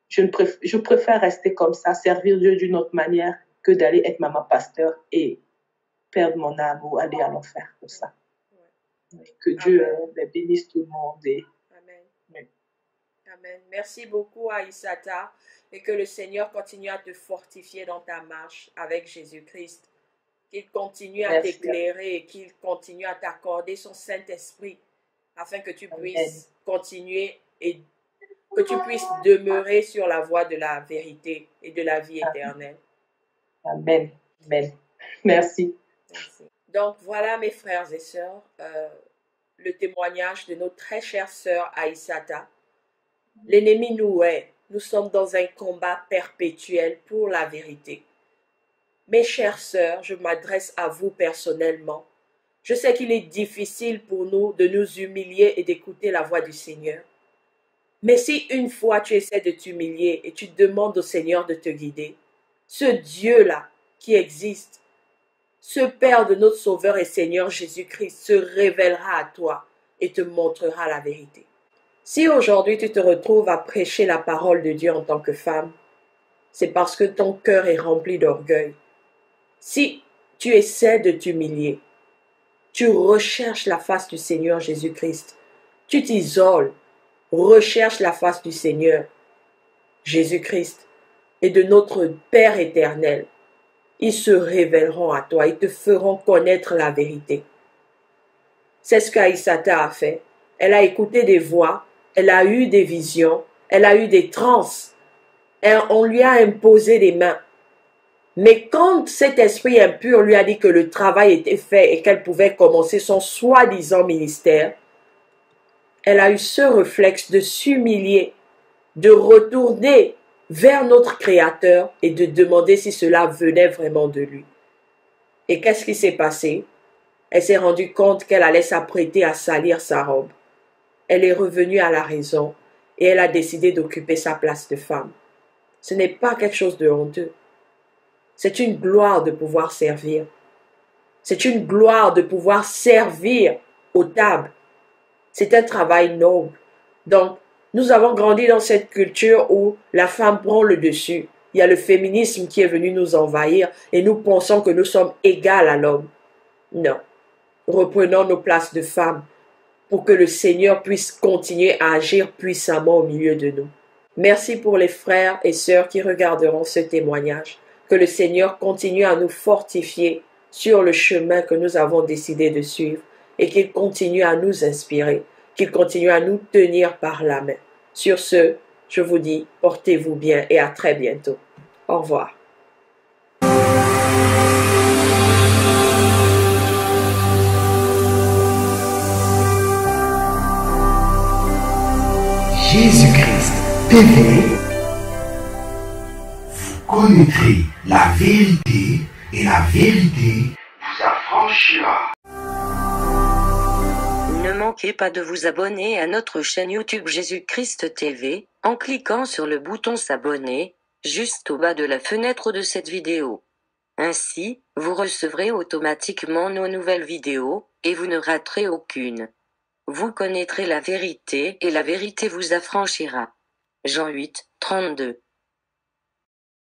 je préfère rester comme ça, servir Dieu d'une autre manière que d'aller être maman pasteur et perdre mon âme ou aller à l'enfer pour ça. Que Dieu bénisse tout le monde. Amen. Oui. Amen. Merci beaucoup, Aïssata, et que le Seigneur continue à te fortifier dans ta marche avec Jésus-Christ. Qu'il continue à t'éclairer et qu'il continue à t'accorder son Saint-Esprit afin que tu puisses continuer et que tu puisses demeurer sur la voie de la vérité et de la vie éternelle. Amen. Amen. Merci. Merci. Donc voilà mes frères et sœurs, le témoignage de notre très chère sœur Aïssata. L'ennemi nous hait, nous sommes dans un combat perpétuel pour la vérité. Mes chères sœurs, je m'adresse à vous personnellement. Je sais qu'il est difficile pour nous de nous humilier et d'écouter la voix du Seigneur. Mais si une fois tu essaies de t'humilier et tu demandes au Seigneur de te guider, ce Dieu-là qui existe, ce Père de notre Sauveur et Seigneur Jésus-Christ se révélera à toi et te montrera la vérité. Si aujourd'hui tu te retrouves à prêcher la parole de Dieu en tant que femme, c'est parce que ton cœur est rempli d'orgueil. Si tu essaies de t'humilier, tu recherches la face du Seigneur Jésus-Christ, tu t'isoles, recherche la face du Seigneur Jésus-Christ et de notre Père éternel. Ils se révéleront à toi, ils te feront connaître la vérité. C'est ce qu'Aïssata a fait. Elle a écouté des voix, elle a eu des visions, elle a eu des transes. On lui a imposé des mains. Mais quand cet esprit impur lui a dit que le travail était fait et qu'elle pouvait commencer son soi-disant ministère, elle a eu ce réflexe de s'humilier, de retourner vers notre Créateur et de demander si cela venait vraiment de lui. Et qu'est-ce qui s'est passé? Elle s'est rendue compte qu'elle allait s'apprêter à salir sa robe. Elle est revenue à la raison et elle a décidé d'occuper sa place de femme. Ce n'est pas quelque chose de honteux. C'est une gloire de pouvoir servir. C'est une gloire de pouvoir servir aux tables. C'est un travail noble. Donc, nous avons grandi dans cette culture où la femme prend le dessus. Il y a le féminisme qui est venu nous envahir et nous pensons que nous sommes égales à l'homme. Non. Reprenons nos places de femmes pour que le Seigneur puisse continuer à agir puissamment au milieu de nous. Merci pour les frères et sœurs qui regarderont ce témoignage. Que le Seigneur continue à nous fortifier sur le chemin que nous avons décidé de suivre et qu'il continue à nous inspirer, qu'il continue à nous tenir par la main. Sur ce, je vous dis, portez-vous bien et à très bientôt. Au revoir. Jésus-Christ TV, vous connaîtrez la vérité et la vérité vous affranchira. Ne manquez pas de vous abonner à notre chaîne YouTube Jésus-Christ TV, en cliquant sur le bouton s'abonner, juste au bas de la fenêtre de cette vidéo. Ainsi, vous recevrez automatiquement nos nouvelles vidéos, et vous ne raterez aucune. Vous connaîtrez la vérité et la vérité vous affranchira. Jean 8, 32.